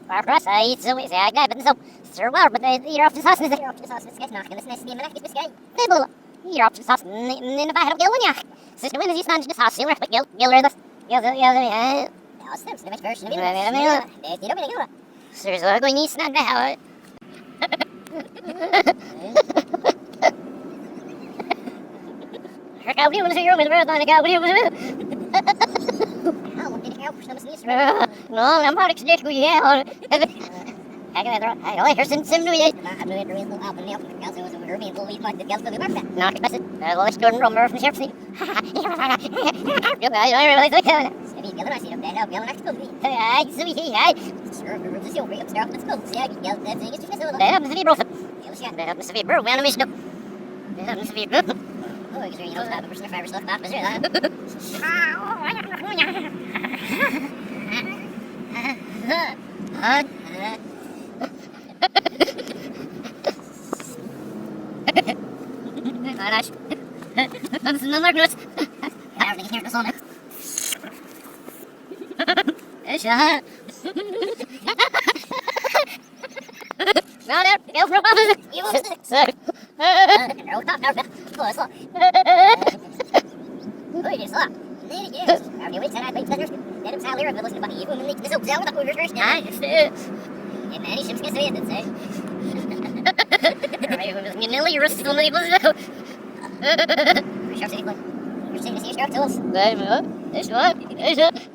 Far across, I eat so it's a guy, but so, sir, well, but you're off to toss, you're off to toss, it's not going to sneeze the next biscuit. You're off to toss in the back of Gilwin, sister, when is he standing to toss, you'll respect Gilder, yeah, steps the next version of it. Sirs, we're going to eat snag the hell. How do you want to see your with the bird on the cow? What do you want to do? No, I'm not exactly yeah. I hear some it. Not the best. Let's go and rumble from Chelsea. I really think that. I see them there. Now, next to me. I see it. Sure, the silver up there. Let's go. See, I can get that thing. It's just a little. Happens to be bro. When I'm just happens to be bro. Oh, you know that person of fibers left off is there. Gosh. That's no more notes. I don't hear this on it. It's a now there, go for a bubble. You will sit. No, top now. Close up. Oh, it is up. Yes. How do you wait? I think that let him tell here and listen to you and this up down with the first. Nice. And many ships get it, say. You nearly rusted on the people. You're saying this here to us. This one.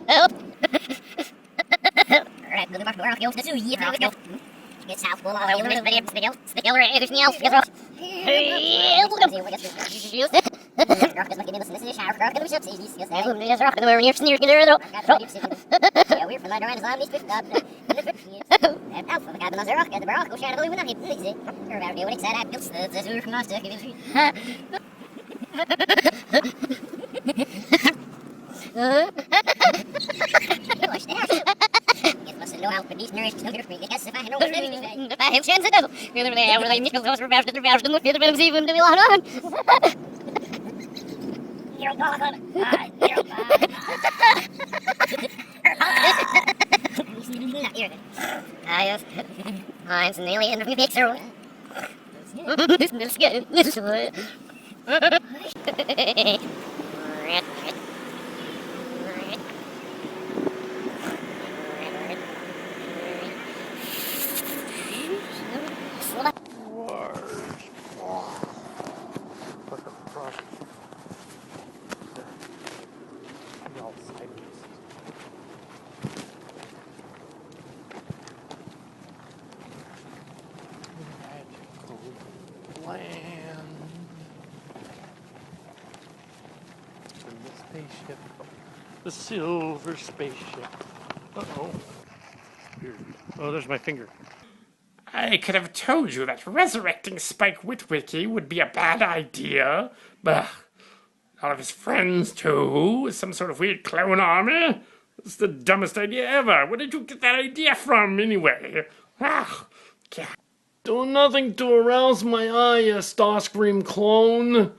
Help. Alright, go back to where I'll go to the zoo. Get south, well, I'll the video. Stick over everything else. Get off. Rock is looking in the city, shower, rock, and we should see these. Yes, rock, and we're near sneer, get her. Yeah, we're from the right side, these 50 up. And out from the cabin, rock, and the rock, go shadow, we not hit easy. You're about to be what excited, I've built the zoo from us to give you. No help with these nourished no different. Yes, if I know if I have chance to do. The other day, I was like, Nichols was rebashed and rebashed and looked at the film, even to be long on. You're gone. You're gone. Yes. Mine's an alien from Pixar. This is good. This is spaceship. The silver spaceship. Uh-oh. Oh, there's my finger. I could have told you that resurrecting Spike Witwicky would be a bad idea. Bah. All of his friends, too. Some sort of weird clone army. It's the dumbest idea ever. Where did you get that idea from, anyway? Ah, God. Do nothing to arouse my ire, Starscream clone.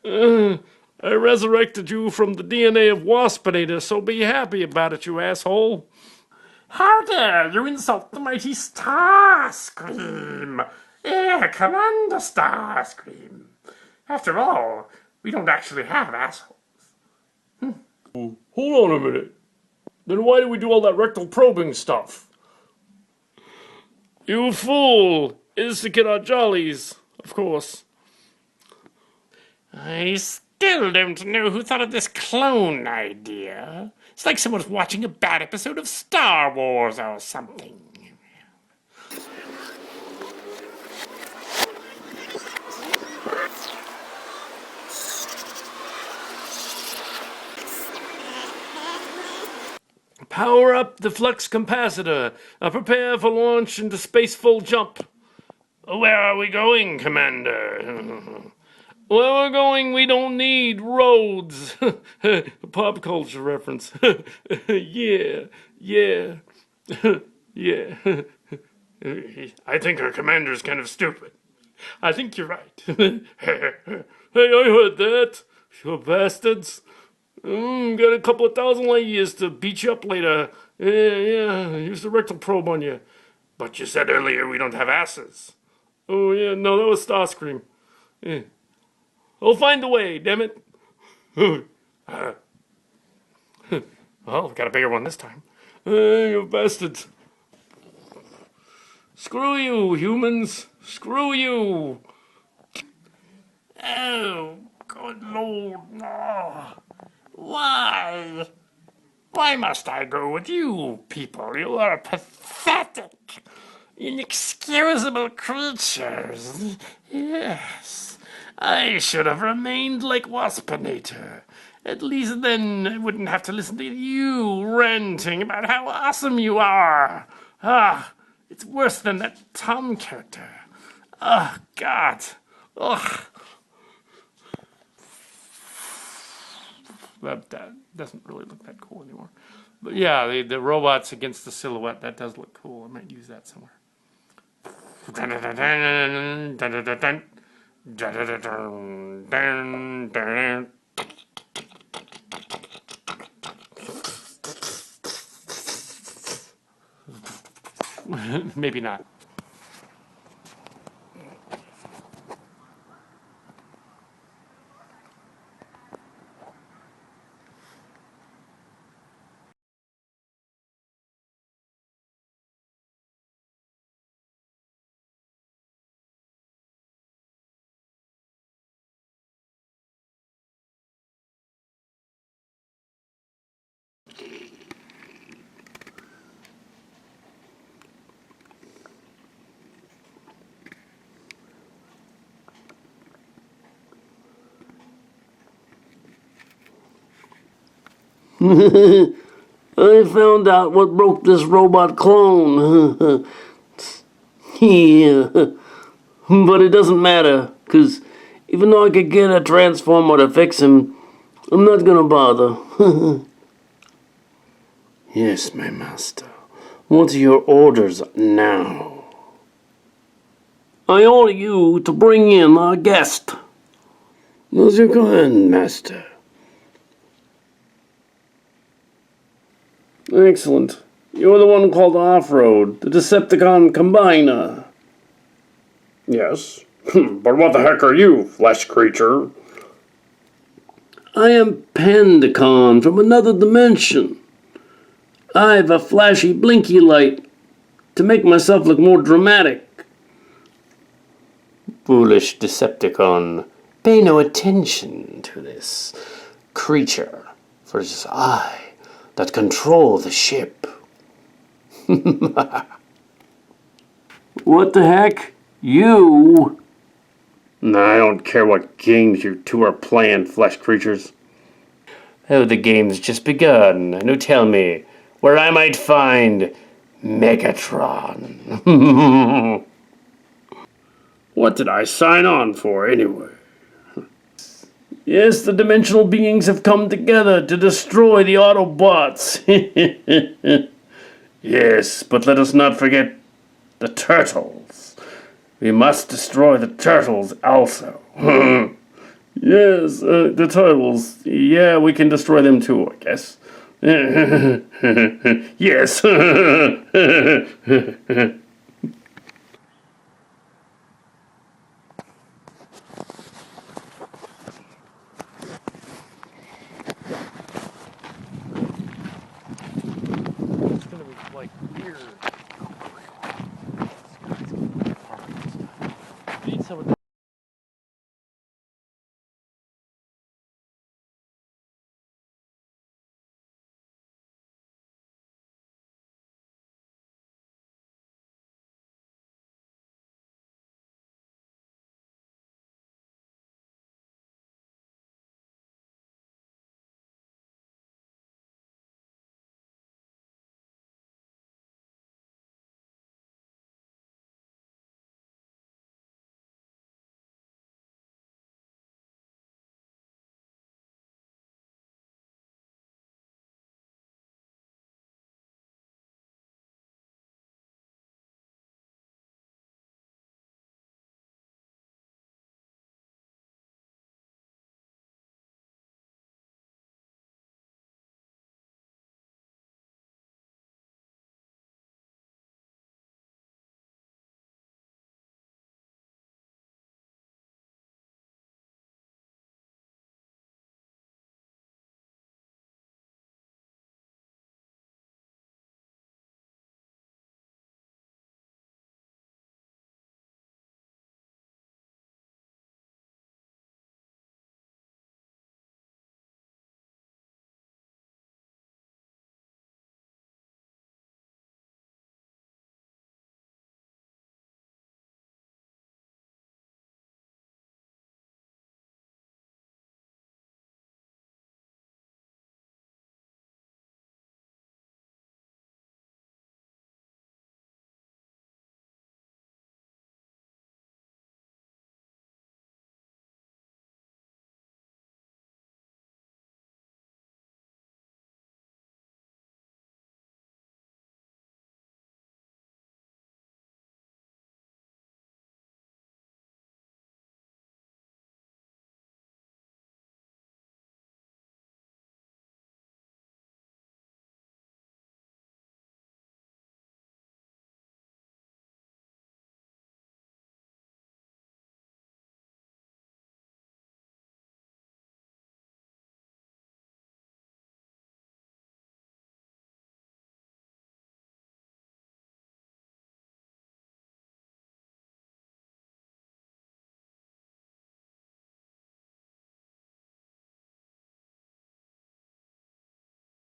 I resurrected you from the DNA of Waspinator, so be happy about it, you asshole. How dare you insult the mighty Starscream? Commander Starscream. After all, we don't actually have assholes. Hold on a minute. Then why do we do all that rectal probing stuff? You fool! It's to get our jollies, of course. I still don't know who thought of this clone idea. It's like someone's watching a bad episode of Star Wars or something. Power up the flux capacitor. Prepare for launch into space full jump. Where are we going, Commander? Where we're going, we don't need roads. Pop culture reference. Yeah. Yeah. I think our commander's kind of stupid. I think you're right. Hey, I heard that. You bastards. Got a couple of thousand light years to beat you up later. Yeah, use the rectal probe on you. But you said earlier we don't have asses. Oh, yeah, no, that was Starscream. Yeah. I'll find a way, damn it. Well, got a bigger one this time. You bastards. Screw you, humans. Screw you. Oh, good Lord, no. Why? Why must I go with you people? You are pathetic, inexcusable creatures. Yes, I should have remained like Waspinator. At least then I wouldn't have to listen to you ranting about how awesome you are. It's worse than that Tom character. Oh, God. Ugh. That doesn't really look that cool anymore. But yeah, the robots against the silhouette, that does look cool. I might use that somewhere. Maybe not. I found out what broke this robot clone. Yeah. But it doesn't matter, because even though I could get a transformer to fix him, I'm not gonna bother. Yes, my master. What are your orders now? I order you to bring in our guest. As you command, master. Excellent. You're the one called Off-Road, the Decepticon Combiner. Yes. But what the heck are you, flesh creature? I am Pandacon from another dimension. I've a flashy blinky light to make myself look more dramatic. Foolish Decepticon, pay no attention to this creature, for it is I that control the ship. What the heck? You? Nah, I don't care what games you two are playing, flesh creatures. Oh, the game's just begun. Now tell me where I might find Megatron. What did I sign on for, anyway? Yes, the dimensional beings have come together to destroy the Autobots. Yes, but let us not forget the turtles. We must destroy the turtles also. Yes, the turtles. Yeah, we can destroy them too, I guess. Yes.